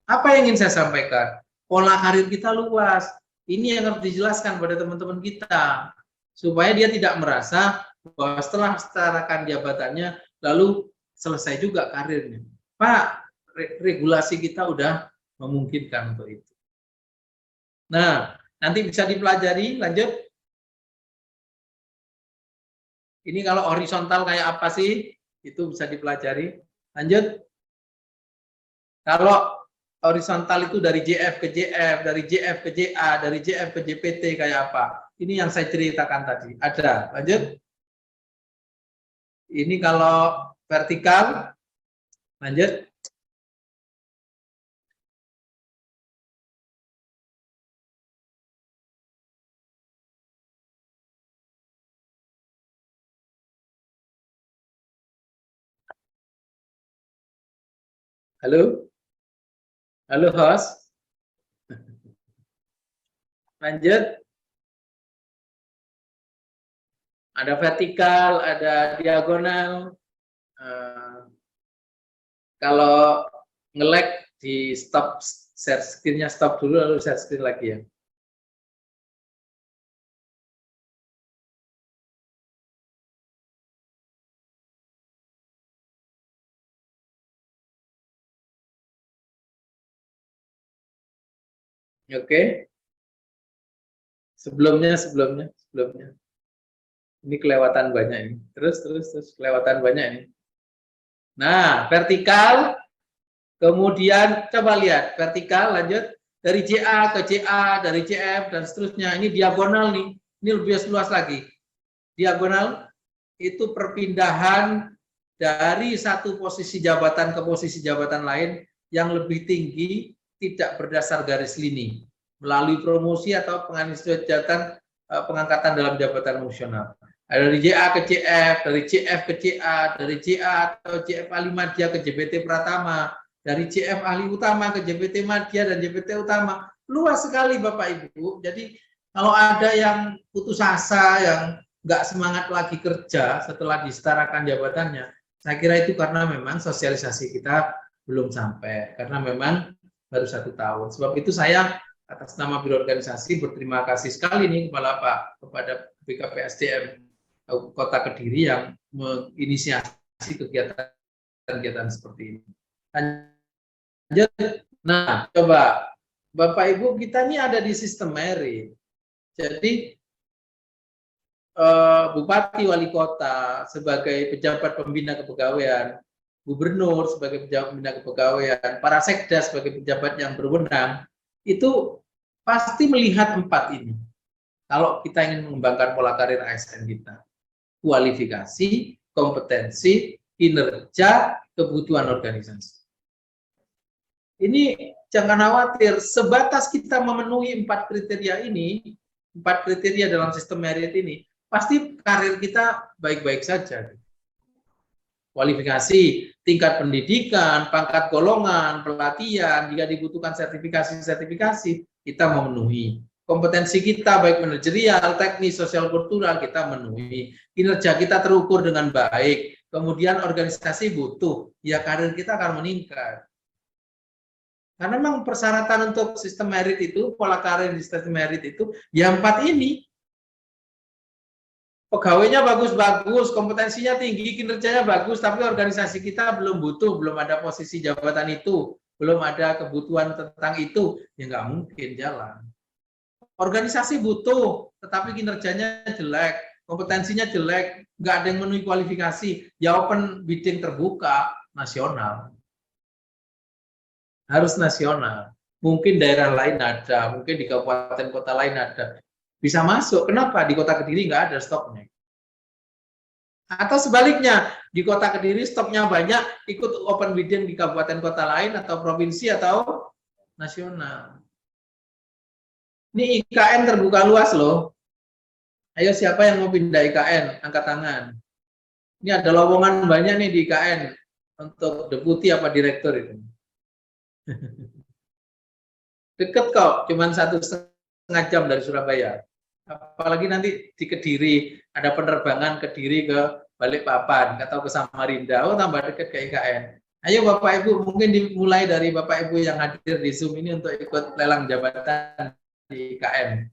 Apa yang ingin saya sampaikan? Pola karir kita luas. Ini yang harus dijelaskan pada teman-teman kita, supaya dia tidak merasa bahwa setelah setarakan jabatannya, lalu selesai juga karirnya. Pak, regulasi kita udah memungkinkan untuk itu. Nah, nanti bisa dipelajari, lanjut. Ini kalau horizontal kayak apa sih? Itu bisa dipelajari. Lanjut. Kalau Horizontal itu dari JF ke JF, dari JF ke JA, dari JF ke JPT kayak apa? Ini yang saya ceritakan tadi. Ada. Lanjut. Ini kalau vertikal. Lanjut. Halo? Halo, host? Lanjut. Ada vertikal, ada diagonal. Kalau nge-lag di stop share screen-nya, stop dulu lalu share screen lagi ya. Oke. Sebelumnya. Ini kelewatan banyak ini. Terus kelewatan banyak ini. Nah, vertikal. Kemudian coba lihat vertikal, lanjut dari JA ke JA, dari JF dan seterusnya. Ini diagonal nih. Ini lebih luas lagi. Diagonal itu perpindahan dari satu posisi jabatan ke posisi jabatan lain yang lebih tinggi, tidak berdasar garis lini, melalui promosi atau pengangkatan dalam jabatan fungsional. Dari JA ke JF, dari JF ke JA, dari JA atau JF ahli madya ke JPT Pratama, dari JF ahli utama ke JPT madya dan JPT utama. Luas sekali Bapak Ibu. Jadi kalau ada yang putus asa, yang nggak semangat lagi kerja setelah disetarakan jabatannya, saya kira itu karena memang sosialisasi kita belum sampai, karena memang baru 1 tahun. Sebab itu saya atas nama Biro Organisasi berterima kasih sekali nih kepada BKPSDM Kota Kediri yang menginisiasi kegiatan seperti ini. Lanjut. Nah, coba Bapak Ibu, kita ini ada di sistem merit. Jadi Bupati Wali Kota sebagai pejabat pembina kepegawaian, Gubernur sebagai pejabat pembina kepegawaian, para sekda sebagai pejabat yang berwenang, itu pasti melihat 4 ini. Kalau kita ingin mengembangkan pola karir ASN kita, kualifikasi, kompetensi, kinerja, kebutuhan organisasi. Ini jangan khawatir, sebatas kita memenuhi 4 kriteria ini, 4 kriteria dalam sistem merit ini, pasti karir kita baik-baik saja. Kualifikasi, tingkat pendidikan, pangkat golongan, pelatihan, jika dibutuhkan sertifikasi, kita memenuhi. Kompetensi kita baik manajerial, teknis, sosial kultural kita memenuhi. Kinerja kita terukur dengan baik. Kemudian organisasi butuh, ya karir kita akan meningkat. Karena memang persyaratan untuk sistem merit itu, pola karir di sistem merit itu, ya 4 ini. Pegawainya bagus-bagus, kompetensinya tinggi, kinerjanya bagus, tapi organisasi kita belum butuh, belum ada posisi jabatan itu, belum ada kebutuhan tentang itu, ya nggak mungkin jalan. Organisasi butuh, tetapi kinerjanya jelek, kompetensinya jelek, nggak ada yang memenuhi kualifikasi, ya open bidding terbuka, nasional. Harus nasional. Mungkin daerah lain ada, mungkin di kabupaten kota lain ada. Bisa masuk, kenapa? Di Kota Kediri nggak ada stoknya. Atau sebaliknya, di Kota Kediri stoknya banyak, ikut open bidding di kabupaten kota lain, atau provinsi, atau nasional. Ini IKN terbuka luas loh. Ayo siapa yang mau pindah IKN? Angkat tangan. Ini ada lowongan banyak nih di IKN. Untuk deputi apa direktur itu. Deket kok, cuman 1,5 jam dari Surabaya. Apalagi nanti di Kediri, ada penerbangan Kediri ke Balikpapan, atau ke Samarinda, oh tambah dekat ke IKN. Ayo Bapak Ibu, mungkin dimulai dari Bapak Ibu yang hadir di Zoom ini untuk ikut lelang jabatan di IKN.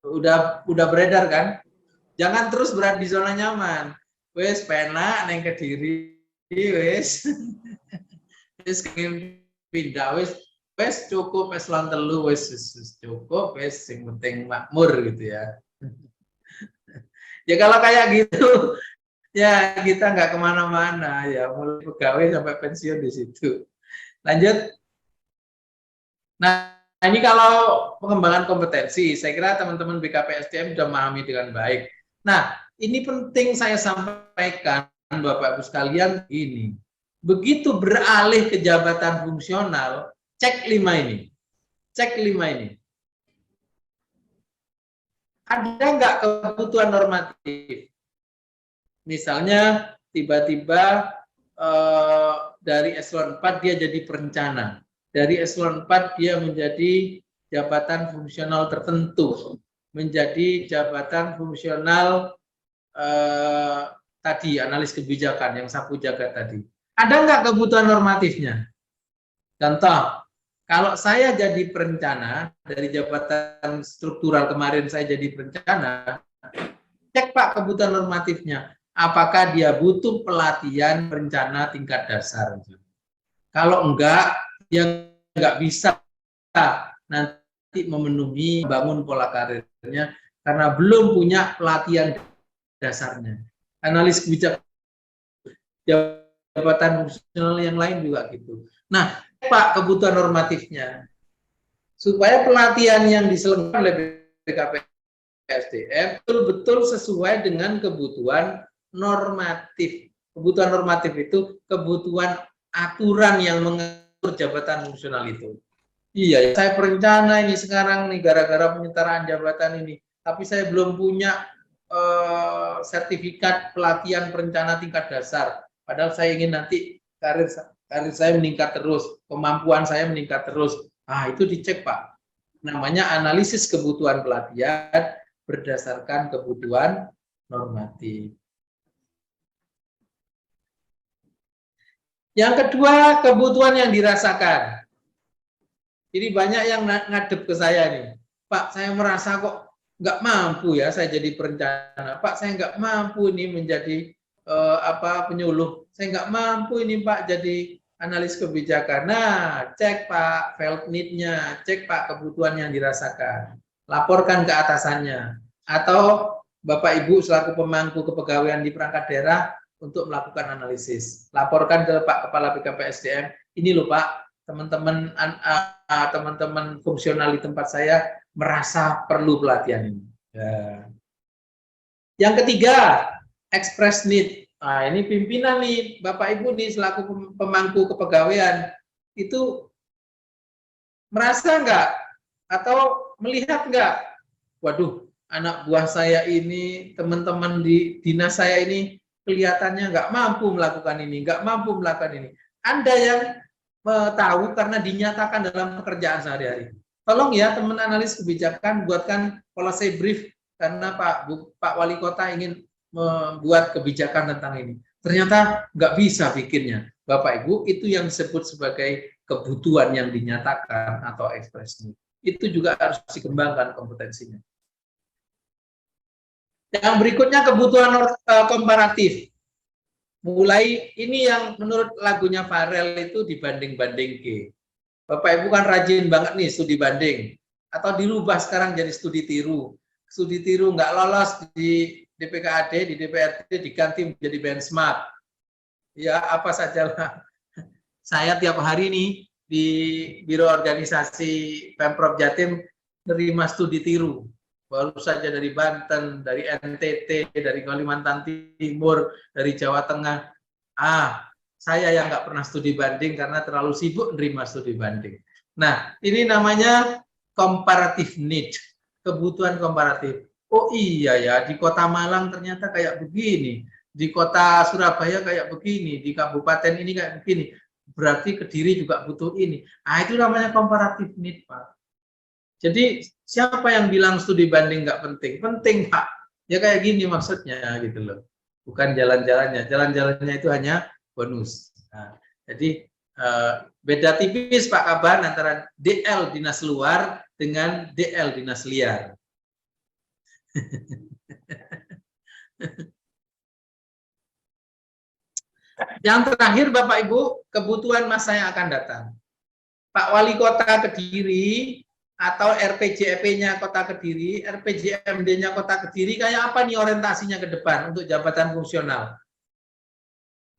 Udah beredar kan? Jangan terus berada di zona nyaman. Wes penak neng Kediri, wes. Wes pindah, wes cukup, wes telu, wes cukup, wes yang penting makmur gitu ya. Ya kalau kayak gitu, ya kita nggak kemana-mana ya, mulai pegawai sampai pensiun di situ. Lanjut, Nah, ini kalau pengembangan kompetensi, saya kira teman-teman BKPSDM sudah memahami dengan baik. Nah, ini penting saya sampaikan, Bapak Ibu sekalian, ini. Begitu beralih ke jabatan fungsional, cek 5 ini. Cek 5 ini. Ada nggak kebutuhan normatif? Misalnya, tiba-tiba dari eselon 4 dia jadi perencana. Dari eselon 4 dia menjadi jabatan fungsional tertentu. Menjadi jabatan fungsional tadi, analis kebijakan yang sapu jagat tadi. Ada nggak kebutuhan normatifnya? Contoh, kalau saya jadi perencana, dari jabatan struktural kemarin saya jadi perencana, cek Pak kebutuhan normatifnya. Apakah dia butuh pelatihan perencana tingkat dasar? Kalau enggak, dia enggak bisa nanti memenuhi bangun pola karirnya karena belum punya pelatihan dasarnya. Analis kebijakan jabatan fungsional yang lain juga gitu. Nah, Pak kebutuhan normatifnya supaya pelatihan yang diselenggarakan oleh BKPSDM betul-betul sesuai dengan kebutuhan normatif. Kebutuhan normatif itu kebutuhan aturan yang mengatur jabatan fungsional itu. Iya, saya perencana ini sekarang nih gara-gara penyetaraan jabatan ini, tapi saya belum punya sertifikat pelatihan perencana tingkat dasar. Padahal saya ingin nanti karir saya meningkat terus, kemampuan saya meningkat terus. Ah, itu dicek Pak. Namanya analisis kebutuhan pelatihan berdasarkan kebutuhan normatif. Yang kedua, kebutuhan yang dirasakan. Jadi banyak yang ngadep ke saya nih, Pak, saya merasa kok nggak mampu ya saya jadi perencana. Pak, saya nggak mampu ini menjadi penyuluh. Saya nggak mampu ini Pak jadi analis kebijakan. Nah, cek Pak felt need-nya, cek Pak kebutuhan yang dirasakan. Laporkan ke atasannya. Atau Bapak Ibu selaku pemangku kepegawaian di perangkat daerah untuk melakukan analisis. Laporkan ke Pak Kepala BKPSDM, ini loh Pak, teman-teman fungsional di tempat saya merasa perlu pelatihan ini. Ya. Yang ketiga, express need. Nah, ini pimpinan nih, Bapak Ibu nih selaku pemangku kepegawaian itu merasa enggak atau melihat enggak? Waduh, anak buah saya ini, teman-teman di dinas saya ini kelihatannya enggak mampu melakukan ini, enggak mampu melakukan ini. Anda yang tahu karena dinyatakan dalam pekerjaan sehari-hari. Tolong ya teman analis kebijakan buatkan policy brief karena Pak Wali Kota ingin membuat kebijakan tentang ini. Ternyata nggak bisa bikinnya. Bapak Ibu, itu yang disebut sebagai kebutuhan yang dinyatakan atau ekspresi. Itu juga harus dikembangkan kompetensinya. Yang berikutnya kebutuhan komparatif. Mulai ini yang menurut lagunya Farel itu dibanding-banding ke. Bapak Ibu kan rajin banget nih studi banding. Atau dirubah sekarang jadi studi tiru. Studi tiru nggak lolos di DPKAD, di DPRD diganti menjadi benchmark. Ya apa saja lah. Saya tiap hari nih di Biro Organisasi Pemprov Jatim menerima studi tiru. Baru saja dari Banten, dari NTT, dari Kalimantan Timur, dari Jawa Tengah. Saya yang nggak pernah studi banding karena terlalu sibuk menerima studi banding. Nah, ini namanya comparative need, kebutuhan komparatif. Oh iya ya, di Kota Malang ternyata kayak begini, di Kota Surabaya kayak begini, di kabupaten ini kayak begini. Berarti Kediri juga butuh ini. Itu namanya comparative need, Pak. Jadi siapa yang bilang studi banding nggak penting? Penting Pak. Ya kayak gini maksudnya gitu loh. Bukan jalan-jalannya. Jalan-jalannya itu hanya bonus. Nah, jadi beda tipis Pak Kaban antara DL dinas luar dengan DL dinas liar. Yang terakhir Bapak Ibu, kebutuhan masa yang akan datang. Pak Wali Kota Kediri atau RPJMD-nya Kota Kediri, RPJMD-nya Kota Kediri kayak apa nih orientasinya ke depan untuk jabatan fungsional?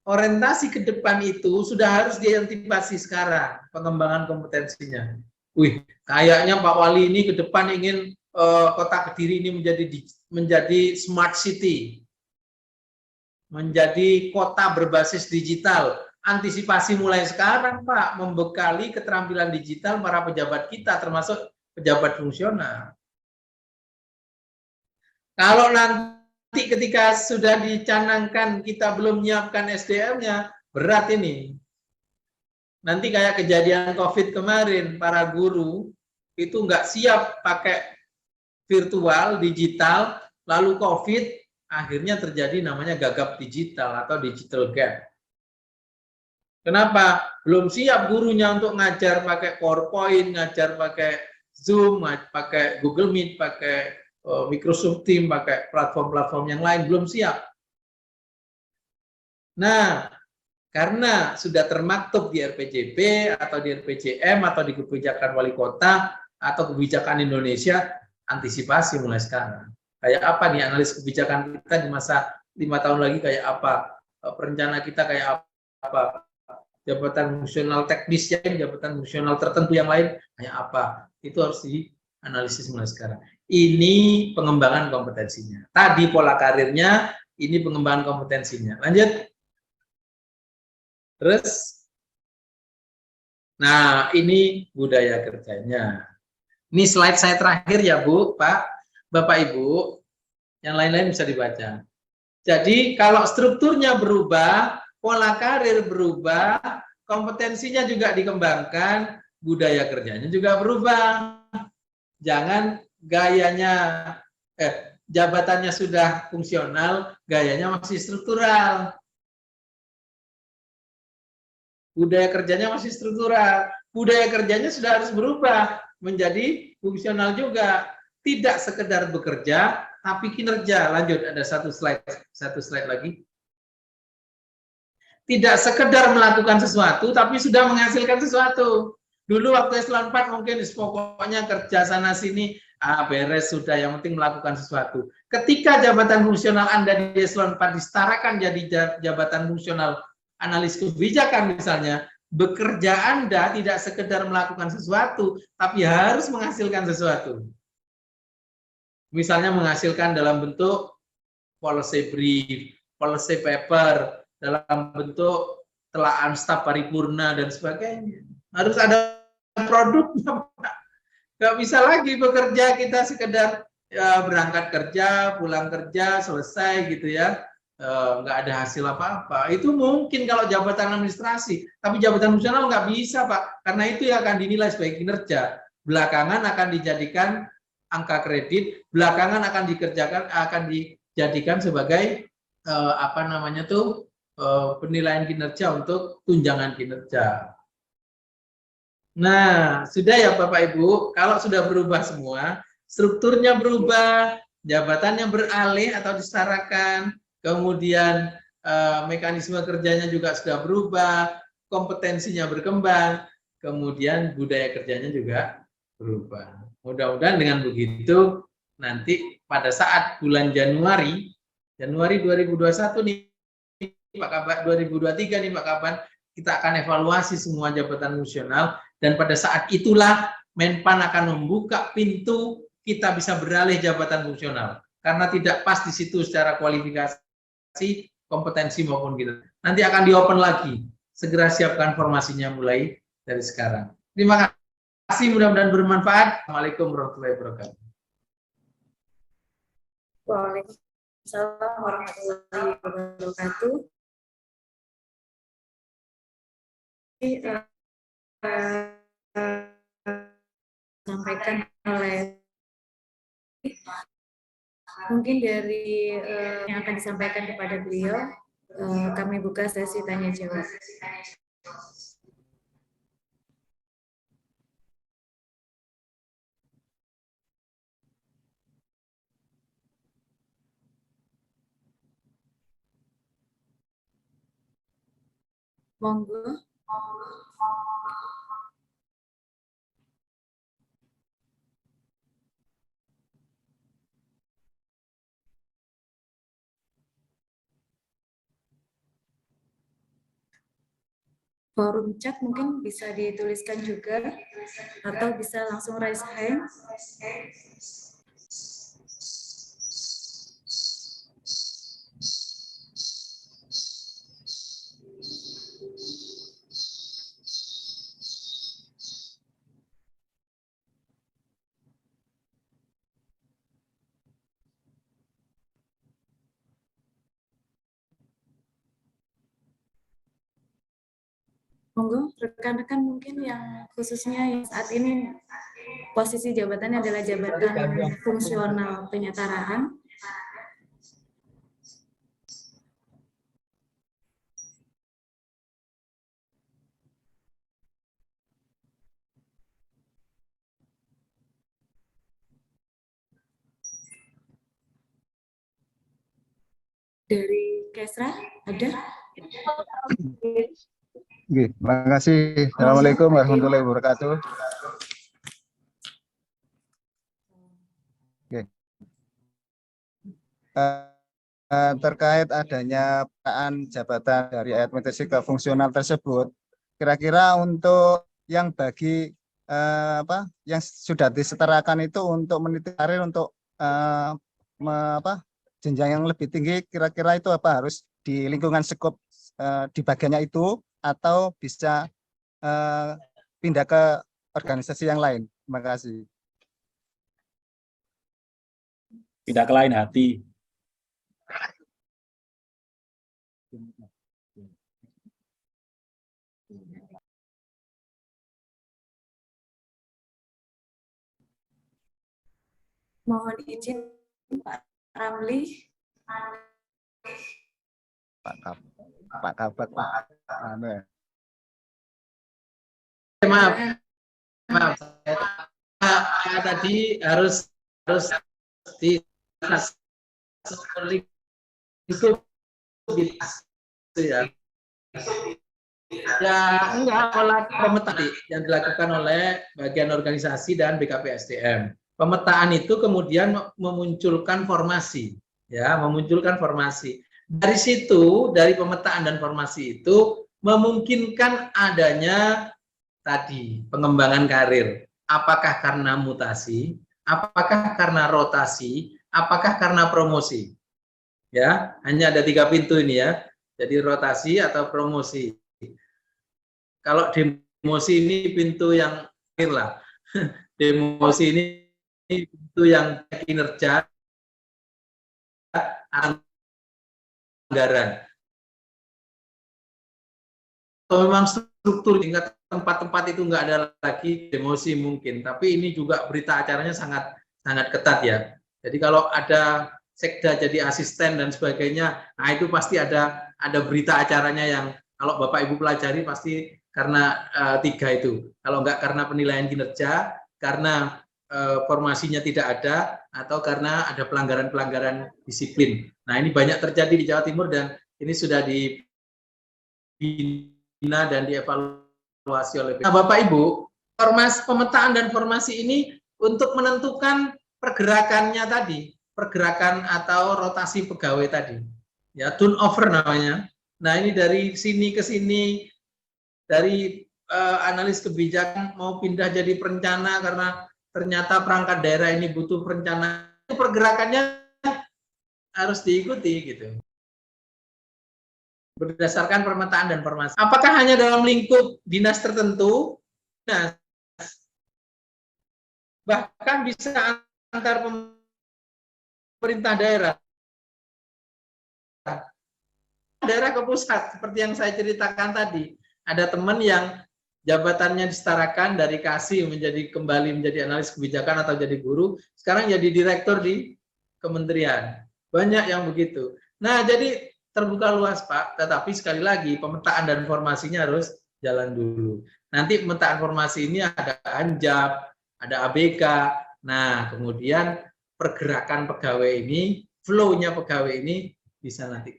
Orientasi ke depan itu sudah harus diantisipasi sekarang pengembangan kompetensinya. Wih, kayaknya Pak Wali ini ke depan ingin kota Kediri ini menjadi smart city, menjadi kota berbasis digital. Antisipasi mulai sekarang, Pak, membekali keterampilan digital para pejabat kita, termasuk pejabat fungsional. Kalau nanti ketika sudah dicanangkan kita belum menyiapkan SDM-nya, berat ini. Nanti kayak kejadian COVID kemarin, para guru itu nggak siap pakai virtual, digital, lalu COVID, akhirnya terjadi namanya gagap digital atau digital gap. Kenapa? Belum siap gurunya untuk ngajar pakai PowerPoint, ngajar pakai Zoom, pakai Google Meet, pakai Microsoft Teams, pakai platform-platform yang lain, belum siap. Nah, karena sudah termaktub di RPJP atau di RPJM atau di kebijakan wali kota atau kebijakan Indonesia, antisipasi mulai sekarang. Kayak apa nih analis kebijakan kita di masa 5 tahun lagi kayak apa? Perencana kita kayak apa? Jabatan fungsional teknis yang jabatan fungsional tertentu yang lain kayak apa? Itu harus dianalisis mulai sekarang. Ini pengembangan kompetensinya. Tadi pola karirnya, ini pengembangan kompetensinya. Lanjut. Terus, nah ini budaya kerjanya. Ini slide saya terakhir ya Bu, Pak, Bapak Ibu, yang lain-lain bisa dibaca. Jadi kalau strukturnya berubah, pola karir berubah, kompetensinya juga dikembangkan, budaya kerjanya juga berubah. Jangan gayanya, jabatannya sudah fungsional, gayanya masih struktural. Budaya kerjanya masih struktural. Budaya kerjanya sudah harus berubah menjadi fungsional juga. Tidak sekedar bekerja, tapi kinerja. Lanjut, ada satu slide lagi. Tidak sekedar melakukan sesuatu, tapi sudah menghasilkan sesuatu. Dulu waktu eselon 4 mungkin pokoknya kerja sana sini, beres sudah, yang penting melakukan sesuatu. Ketika jabatan fungsional Anda di eselon 4 disetarakan jadi jabatan fungsional analis kebijakan misalnya, bekerja Anda tidak sekedar melakukan sesuatu, tapi harus menghasilkan sesuatu. Misalnya menghasilkan dalam bentuk policy brief, policy paper, dalam bentuk telaan staf paripurna dan sebagainya. Harus ada produknya, Pak. Nggak bisa lagi bekerja kita sekedar ya, berangkat kerja, pulang kerja, selesai gitu ya. Nggak ada hasil apa-apa. Itu mungkin kalau jabatan administrasi, tapi jabatan fungsional nggak bisa, Pak. Karena itu yang akan dinilai sebagai kinerja. Belakangan akan dijadikan angka kredit, belakangan akan dijadikan sebagai apa namanya tuh penilaian kinerja untuk tunjangan kinerja. Nah, sudah ya Bapak Ibu, kalau sudah berubah semua, strukturnya berubah, jabatannya beralih atau disetarakan, kemudian mekanisme kerjanya juga sudah berubah, kompetensinya berkembang, kemudian budaya kerjanya juga berubah. Mudah-mudahan dengan begitu, nanti pada saat bulan Januari 2021 nih, Pak Kaban, 2023 nih Pak Kaban, kita akan evaluasi semua jabatan fungsional, dan pada saat itulah Menpan akan membuka pintu kita bisa beralih jabatan fungsional. Karena tidak pas di situ secara kualifikasi, kompetensi maupun gitu. Nanti akan di-open lagi. Segera siapkan formasinya mulai dari sekarang. Terima kasih, mudah-mudahan bermanfaat. Assalamualaikum warahmatullahi wabarakatuh. Waalaikumsalam warahmatullahi wabarakatuh. Sampaikan oleh mungkin dari yang akan disampaikan kepada beliau, kami buka sesi tanya jawab. Monggo. forum chat mungkin bisa dituliskan juga atau bisa langsung raise hand. Monggo rekan-rekan mungkin yang khususnya yang saat ini posisi jabatannya adalah jabatan fungsional penyetaraan. Dari Kesra ada? Terima kasih. Assalamualaikum warahmatullahi wabarakatuh. Terkait adanya penataan jabatan dari administrasi ke fungsional tersebut, kira-kira untuk yang bagi yang sudah disetarakan itu untuk meniti karir untuk jenjang yang lebih tinggi, kira-kira itu apa harus di lingkungan skop di bagiannya itu atau bisa pindah ke organisasi yang lain? Terima kasih. Pindah ke lain hati. Mohon izin Pak Ramli. Pak Kabak, Pak. Maaf, saya tadi harus di itu ya. Ya enggak, pola pemetaan yang dilakukan oleh bagian organisasi dan BKPSDM. Pemetaan itu kemudian memunculkan formasi, ya, memunculkan formasi. Dari situ, dari pemetaan dan formasi itu memungkinkan adanya tadi pengembangan karir. Apakah karena mutasi, apakah karena rotasi, apakah karena promosi? Ya, hanya ada 3 pintu ini ya. Jadi rotasi atau promosi. Kalau demosi ini pintu yang akhir lah. Demosi ini pintu yang kinerja anggaran. Kalau memang struktur tingkat tempat-tempat itu nggak ada lagi demosi mungkin, tapi ini juga berita acaranya sangat ketat ya. Jadi kalau ada sekda jadi asisten dan sebagainya, nah itu pasti ada berita acaranya yang kalau Bapak Ibu pelajari pasti karena 3 itu. Kalau nggak karena penilaian kinerja, karena formasinya tidak ada, atau karena ada pelanggaran-pelanggaran disiplin. Nah ini banyak terjadi di Jawa Timur dan ini sudah dibina dan dievaluasi oleh BPS. Nah Bapak Ibu, pemetaan dan formasi ini untuk menentukan pergerakannya tadi, pergerakan atau rotasi pegawai tadi, ya turnover namanya. Nah ini dari sini ke sini, dari analis kebijakan mau pindah jadi perencana karena ternyata perangkat daerah ini butuh perencanaan, pergerakannya harus diikuti gitu. Berdasarkan pemetaan dan formasi. Apakah hanya dalam lingkup dinas tertentu? Nah, bahkan bisa antar pemerintah daerah ke pusat, seperti yang saya ceritakan tadi. Ada teman yang jabatannya disetarakan dari kasih kembali menjadi analis kebijakan atau jadi guru, sekarang jadi direktur di kementerian. Banyak yang begitu. Nah, jadi terbuka luas Pak, tetapi sekali lagi pemetaan dan formasinya harus jalan dulu. Nanti pemetaan formasi ini ada Anjab, ada ABK. Nah, kemudian pergerakan pegawai ini, flow-nya pegawai ini bisa nanti.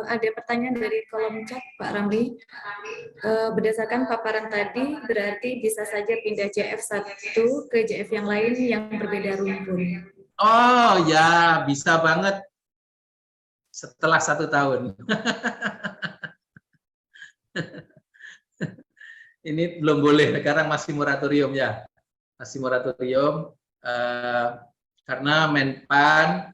Ada pertanyaan dari kolom chat Pak Ramli. Berdasarkan paparan tadi, berarti bisa saja pindah JF1 ke JF yang lain yang berbeda rumpun. Oh ya, bisa banget setelah 1 tahun. Ini belum boleh, sekarang masih moratorium ya. Masih moratorium karena Menpan,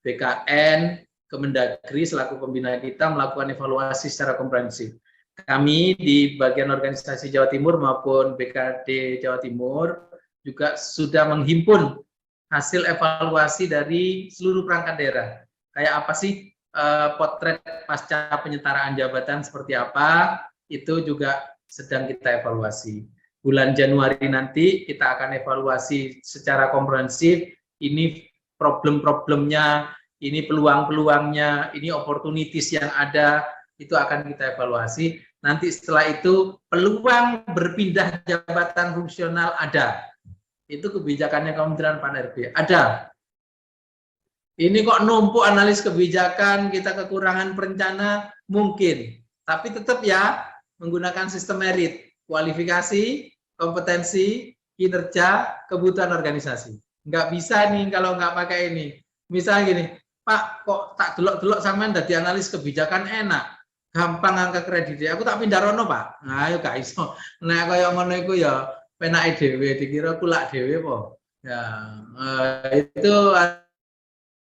BKN, Kemendagri selaku pembina kita melakukan evaluasi secara komprehensif. Kami di bagian organisasi Jawa Timur maupun BKD Jawa Timur juga sudah menghimpun hasil evaluasi dari seluruh perangkat daerah. Kayak apa sih potret pasca penyetaraan jabatan seperti apa, itu juga sedang kita evaluasi. Bulan Januari nanti kita akan evaluasi secara komprehensif, ini problem-problemnya, ini peluang-peluangnya, ini opportunities yang ada, itu akan kita evaluasi. Nanti setelah itu peluang berpindah jabatan fungsional ada. Itu kebijakannya Kementerian Pan-RB. Ada. Ini kok numpuk analis kebijakan, kita kekurangan perencana, mungkin. Tapi tetap ya, menggunakan sistem merit, kualifikasi, kompetensi, kinerja, kebutuhan organisasi. Nggak bisa nih kalau nggak pakai ini. Misalnya gini, Pak, kok tak delok-delok sampean dadi analis kebijakan enak, gampang angka kredit. Aku tak pindah rono, Pak. Nah, ayo gak iso. Nah, kaya ngono iku ya penake dhewe, dikira kulak dhewe apa. Ya, itu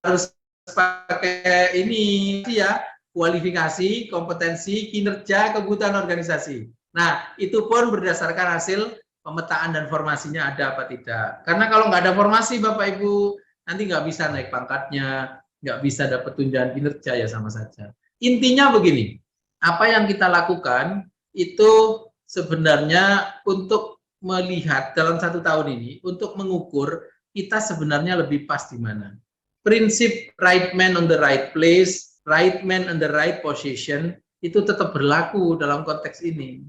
harus pakai ini ya, kualifikasi, kompetensi, kinerja, kebutuhan organisasi. Nah, itu pun berdasarkan hasil pemetaan dan formasinya ada apa tidak. Karena kalau nggak ada formasi, Bapak Ibu, nanti nggak bisa naik pangkatnya, nggak bisa dapat tunjangan kinerja, ya sama saja. Intinya begini, apa yang kita lakukan itu sebenarnya untuk melihat dalam 1 tahun ini, untuk mengukur kita sebenarnya lebih pas di mana. Prinsip right man on the right place, right man on the right position, itu tetap berlaku dalam konteks ini.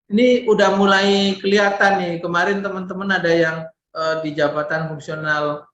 Ini udah mulai kelihatan nih, kemarin teman-teman ada yang di jabatan fungsional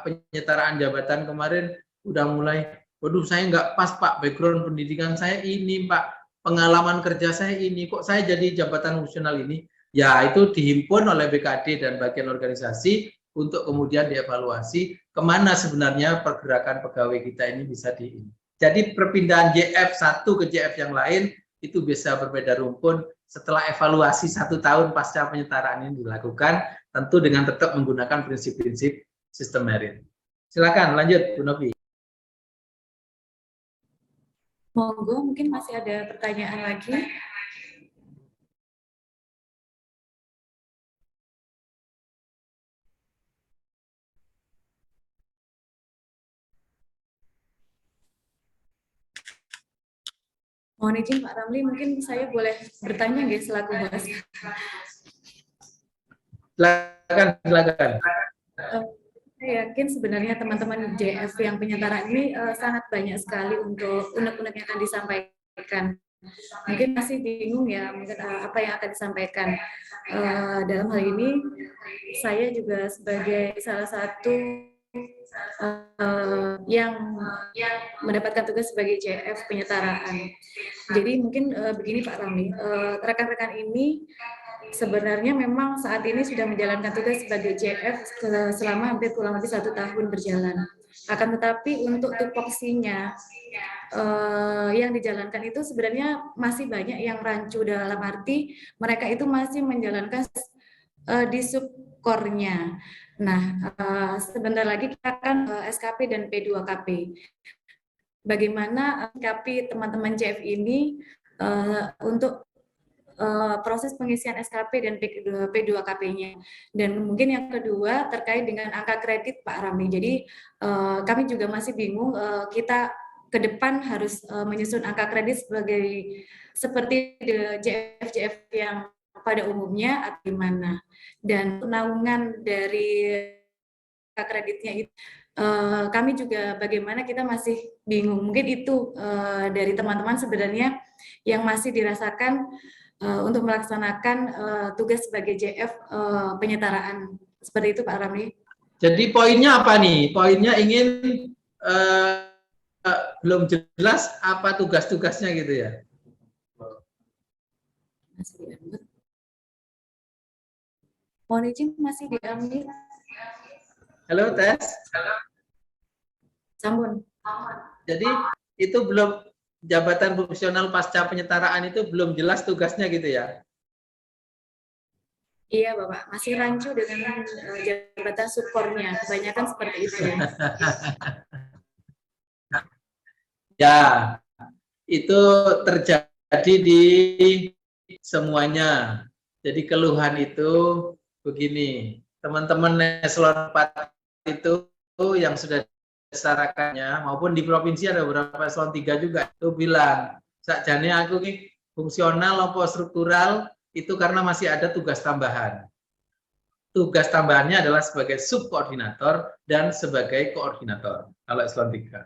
penyetaraan jabatan kemarin udah mulai, waduh saya nggak pas Pak, background pendidikan saya ini Pak, pengalaman kerja saya ini, kok saya jadi jabatan fungsional ini? Ya itu dihimpun oleh BKD dan bagian organisasi untuk kemudian dievaluasi kemana sebenarnya pergerakan pegawai kita ini bisa di. Jadi perpindahan JF1 ke JF yang lain itu bisa berbeda rumpun setelah evaluasi 1 tahun pasca penyetaraan ini dilakukan, tentu dengan tetap menggunakan prinsip-prinsip sistem merit. Silakan lanjut, Bu Novi. Monggo, mungkin masih ada pertanyaan lagi. Mohon izin Pak Ramli, mungkin saya boleh bertanya nggak selaku host? Silakan. Saya yakin sebenarnya teman-teman JF yang penyetaraan ini sangat banyak sekali untuk unek-unek yang akan disampaikan. Mungkin masih bingung ya, mungkin apa yang akan disampaikan. Dalam hal ini, saya juga sebagai salah satu yang mendapatkan tugas sebagai JF penyetaraan. Jadi mungkin begini Pak Ramli, rekan-rekan ini sebenarnya memang saat ini sudah menjalankan tugas sebagai JF selama hampir kurang lebih 1 tahun berjalan. Akan tetapi untuk tupoksinya yang dijalankan itu sebenarnya masih banyak yang rancu, dalam arti mereka itu masih menjalankan di subkornya. Nah, sebentar lagi kita akan SKP dan P2KP. Bagaimana SKP teman-teman JF ini untuk proses pengisian SKP dan P2KP-nya. Dan mungkin yang kedua terkait dengan angka kredit Pak Ramli. Jadi kami juga masih bingung, kita ke depan harus menyusun angka kredit seperti JF-JF yang pada umumnya atau gimana. Dan naungan dari angka kreditnya itu kami juga bagaimana kita masih bingung. Mungkin itu dari teman-teman sebenarnya yang masih dirasakan untuk melaksanakan tugas sebagai JF penyetaraan. Seperti itu Pak Ramli. Jadi poinnya apa nih? Poinnya ingin belum jelas apa tugas-tugasnya gitu ya. Masih diambil. Mohon izin masih diambil. Halo, tes. Sambun. Jadi itu belum jabatan fungsional pasca penyetaraan itu belum jelas tugasnya gitu ya. Iya, Bapak. Masih rancu dengan jabatan subkornya. Kebanyakan seperti itu. Ya, itu terjadi di semuanya. Jadi keluhan itu begini, teman-teman eselon 4 itu yang sudah disarakannya maupun di provinsi ada beberapa eselon 3 juga itu bilang, sakjane aku nih fungsional maupun struktural itu karena masih ada tugas tambahan. Tugas tambahannya adalah sebagai subkoordinator dan sebagai koordinator kalau eselon 3.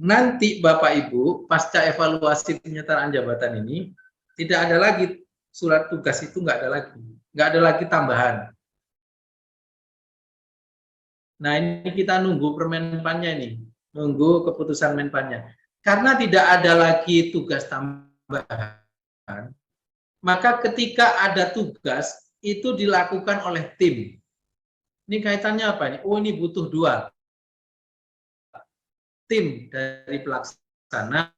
Nanti Bapak Ibu pasca evaluasi penyetaraan jabatan ini tidak ada lagi surat tugas, itu nggak ada lagi tambahan. Nah ini kita nunggu permenpannya ini, nunggu keputusan menpannya. Karena tidak ada lagi tugas tambahan, maka ketika ada tugas itu dilakukan oleh tim. Ini kaitannya apa ini? Oh ini butuh 2 tim dari pelaksana,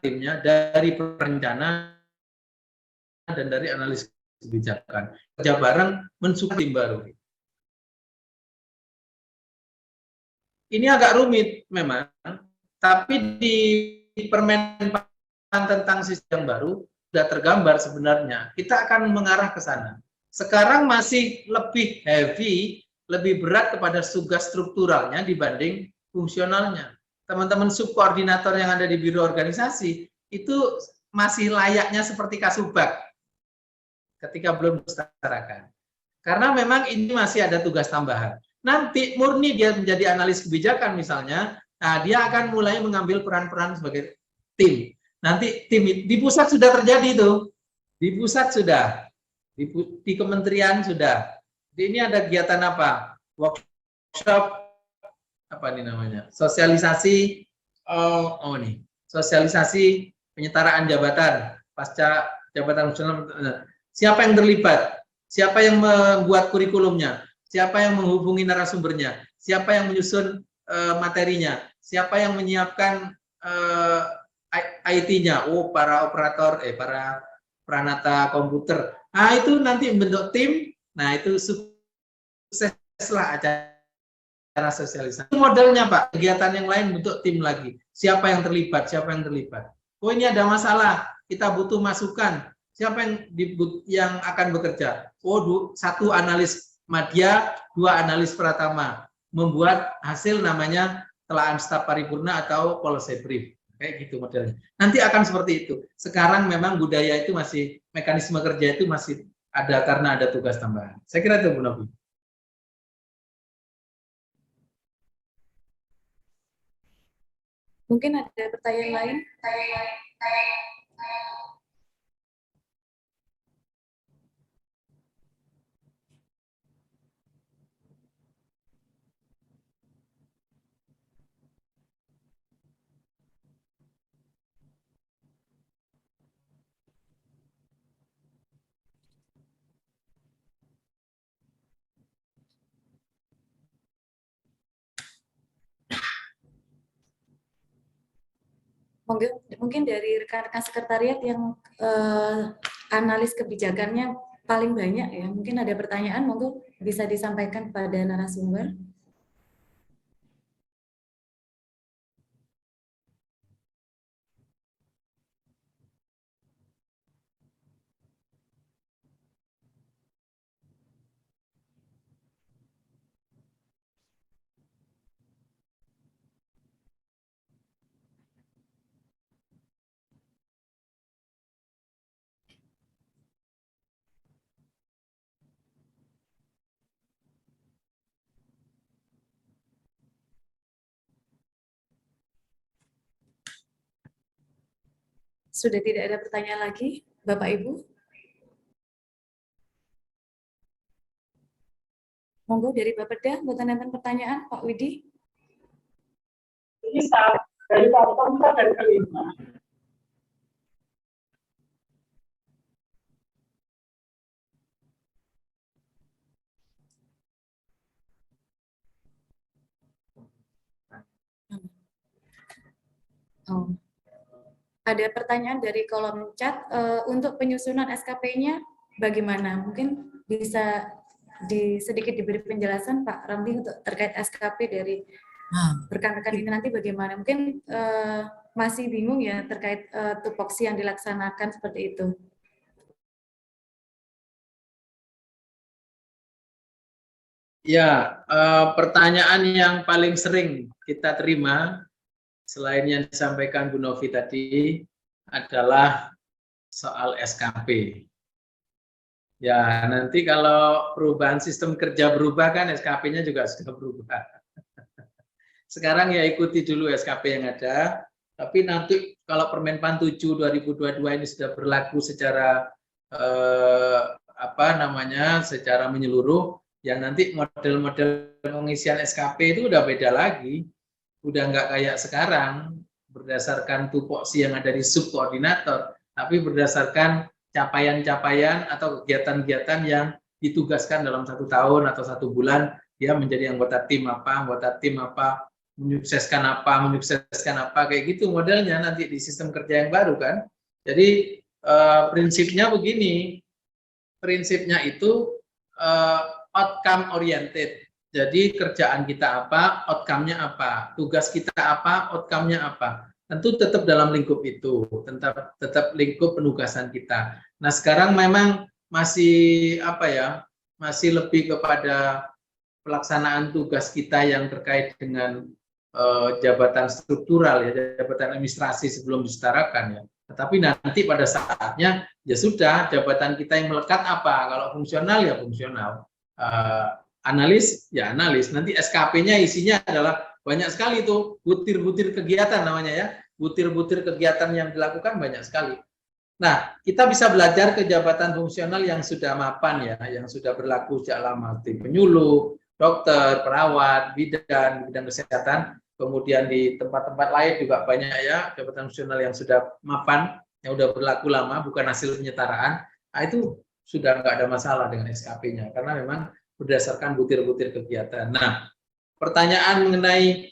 timnya dari perencana dan dari analis kebijakan. Kerja bareng mensupport tim baru. Ini agak rumit memang, tapi di Permenpan tentang sistem baru sudah tergambar sebenarnya. Kita akan mengarah ke sana. Sekarang masih lebih heavy, lebih berat kepada tugas strukturalnya dibanding fungsionalnya. Teman-teman subkoordinator yang ada di biro organisasi itu masih layaknya seperti Kasubag ketika belum disetarakan. Karena memang ini masih ada tugas tambahan. Nanti murni dia menjadi analis kebijakan misalnya, nah dia akan mulai mengambil peran-peran sebagai tim. Nanti tim di pusat sudah terjadi itu, di pusat sudah, di kementerian sudah. Ini ada kegiatan apa? Workshop apa ini namanya? Sosialisasi, nih, sosialisasi penyetaraan jabatan pasca jabatan fungsional. Siapa yang terlibat? Siapa yang membuat kurikulumnya? Siapa yang menghubungi narasumbernya? Siapa yang menyusun materinya? Siapa yang menyiapkan IT-nya? Oh, para operator, para peranata komputer. Nah, itu nanti membentuk tim. Nah, itu sukseslah acara sosialisasi. Itu modelnya, Pak. Kegiatan yang lain bentuk tim lagi. Siapa yang terlibat? Siapa yang terlibat? Oh, ini ada masalah. Kita butuh masukan. Siapa yang akan bekerja? Oh, 1 analis madya, 2 analis pratama. Membuat hasil namanya telaah staf paripurna atau policy brief. Kayak gitu modelnya. Nanti akan seperti itu. Sekarang memang budaya itu masih, mekanisme kerja itu masih ada karena ada tugas tambahan. Saya kira itu Bu Novi. Mungkin ada pertanyaan lain? Mungkin dari rekan-rekan sekretariat yang analis kebijakannya paling banyak ya. Mungkin ada pertanyaan, monggo bisa disampaikan pada narasumber. Sudah tidak ada pertanyaan lagi, Bapak Ibu? Monggo dari Bapeda, buatan nonton pertanyaan, Pak Widi. Ini saat dari tahun keempat dan kelima. Oh. Ada pertanyaan dari kolom chat, untuk penyusunan SKP-nya bagaimana? Mungkin bisa sedikit diberi penjelasan Pak Ramli untuk terkait SKP dari rekan-rekan ini nanti bagaimana? Mungkin masih bingung ya terkait tupoksi yang dilaksanakan seperti itu. Ya, pertanyaan yang paling sering kita terima selain yang disampaikan Bu Novi tadi adalah soal SKP. Ya, nanti kalau perubahan sistem kerja berubah kan SKP-nya juga sudah berubah. Sekarang ya ikuti dulu SKP yang ada, tapi nanti kalau Permenpan 7 2022 ini sudah berlaku secara secara menyeluruh, yang nanti model-model pengisian SKP itu udah beda lagi, udah nggak kayak sekarang berdasarkan tupoksi yang ada di subkoordinator, tapi berdasarkan capaian-capaian atau kegiatan-kegiatan yang ditugaskan dalam 1 tahun atau 1 bulan, dia menjadi anggota tim apa, menyukseskan apa, kayak gitu modelnya nanti di sistem kerja yang baru kan. Jadi prinsipnya begini, prinsipnya itu outcome oriented. Jadi kerjaan kita apa, outcome-nya apa, tugas kita apa, outcome-nya apa. Tentu tetap dalam lingkup itu, tetap lingkup penugasan kita. Nah sekarang memang masih masih lebih kepada pelaksanaan tugas kita yang terkait dengan jabatan struktural ya, jabatan administrasi sebelum disetarakan ya. Tetapi nanti pada saatnya ya sudah, jabatan kita yang melekat apa, kalau fungsional ya fungsional, analis ya analis. Nanti SKP-nya isinya adalah banyak sekali tuh, butir-butir kegiatan namanya ya, butir-butir kegiatan yang dilakukan banyak sekali. Nah, kita bisa belajar ke jabatan fungsional yang sudah mapan ya, yang sudah berlaku sejak lama, seperti penyuluh, dokter, perawat, bidang kesehatan. Kemudian di tempat-tempat lain juga banyak ya jabatan fungsional yang sudah mapan, yang sudah berlaku lama, bukan hasil penyetaraan. Nah, itu sudah nggak ada masalah dengan SKP-nya, karena memang berdasarkan butir-butir kegiatan. Nah, pertanyaan mengenai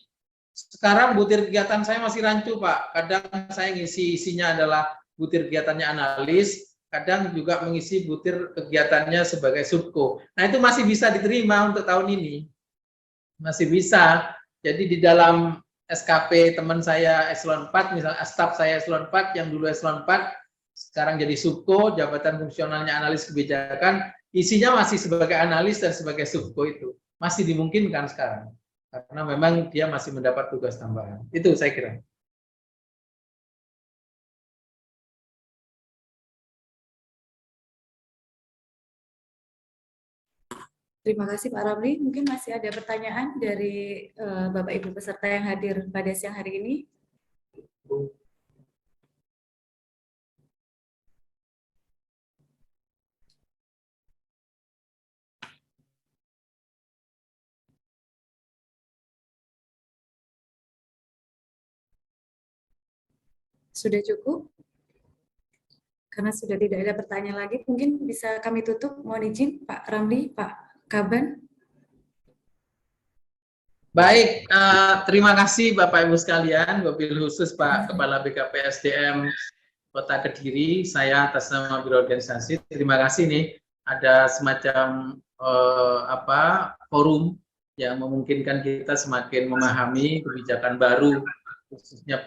sekarang butir kegiatan saya masih rancu Pak. Kadang saya ngisi isinya adalah butir kegiatannya analis, kadang juga mengisi butir kegiatannya sebagai subko. Nah itu masih bisa diterima untuk tahun ini, masih bisa. Jadi di dalam SKP teman saya eselon 4, misalnya staf saya eselon 4 yang dulu eselon 4, sekarang jadi subko, jabatan fungsionalnya analis kebijakan, isinya masih sebagai analis dan sebagai subko itu. Masih dimungkinkan sekarang. Karena memang dia masih mendapat tugas tambahan. Itu saya kira. Terima kasih Pak Ramli. Mungkin masih ada pertanyaan dari Bapak Ibu peserta yang hadir pada siang hari ini. Sudah cukup? Karena sudah tidak ada pertanyaan lagi, mungkin bisa kami tutup. Mohon izin Pak Ramli, Pak Kaban. Baik, terima kasih Bapak Ibu sekalian, wabil khusus Pak Kepala BKP SDM Kota Kediri, saya atas nama Biro Organisasi, terima kasih nih ada semacam forum yang memungkinkan kita semakin memahami kebijakan baru, khususnya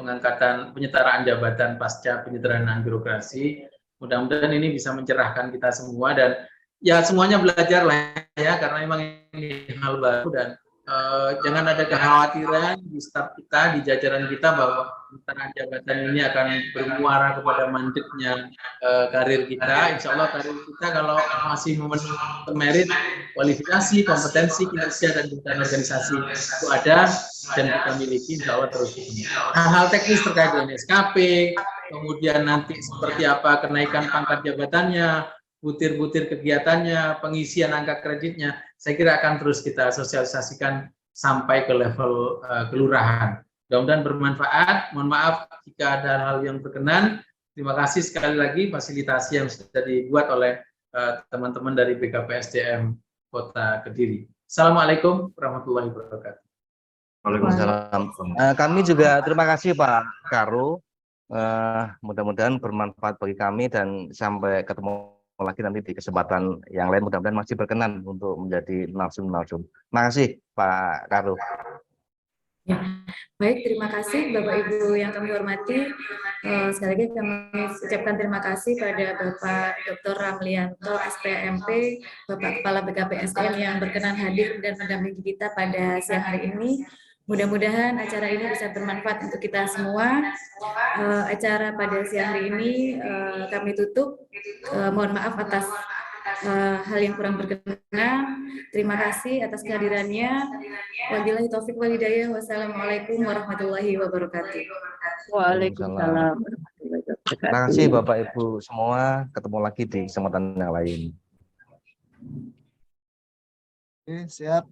penyetaraan jabatan pasca penyederhanaan birokrasi. Mudah-mudahan ini bisa mencerahkan kita semua dan ya semuanya belajar lah ya, karena memang ini hal baru dan jangan ada kekhawatiran di staf kita, di jajaran kita bahwa penyederhanaan jabatan ini akan bermuara kepada mandeknya karir kita. Insya Allah karir kita kalau masih memenuhi merit, kualifikasi, kompetensi, kinerja dan kegiatan organisasi itu ada dan kita miliki, insya Allah terus ini. Hal-hal teknis terkait dengan SKP, kemudian nanti seperti apa kenaikan pangkat jabatannya, butir-butir kegiatannya, pengisian angka kreditnya, saya kira akan terus kita sosialisasikan sampai ke level kelurahan. Mudah-mudahan bermanfaat. Mohon maaf jika ada hal yang berkenan. Terima kasih sekali lagi fasilitasi yang sudah dibuat oleh teman-teman dari BKP SDM Kota Kediri. Assalamualaikum warahmatullahi wabarakatuh. Waalaikumsalam. Kami juga terima kasih Pak Karo Mudah-mudahan bermanfaat bagi kami dan sampai ketemu lagi nanti di kesempatan yang lain. Mudah-mudahan masih berkenan untuk menjadi narsum-narsum. Terima kasih Pak Karu. Ya, baik, terima kasih Bapak Ibu yang kami hormati. Sekali lagi kami ucapkan terima kasih pada Bapak Dr. Ramlianto, SPMP, Bapak Kepala BKPSDM yang berkenan hadir dan mendampingi kita pada siang hari ini. Mudah-mudahan acara ini bisa bermanfaat untuk kita semua. Acara pada siang hari ini kami tutup. Mohon maaf atas hal yang kurang berkenan. Terima kasih atas kehadirannya. Wabillahi taufik wal hidayah. Wassalamualaikum warahmatullahi wabarakatuh. Waalaikumsalam. Terima kasih Bapak Ibu semua. Ketemu lagi di kesempatan yang lain. Oke, siap.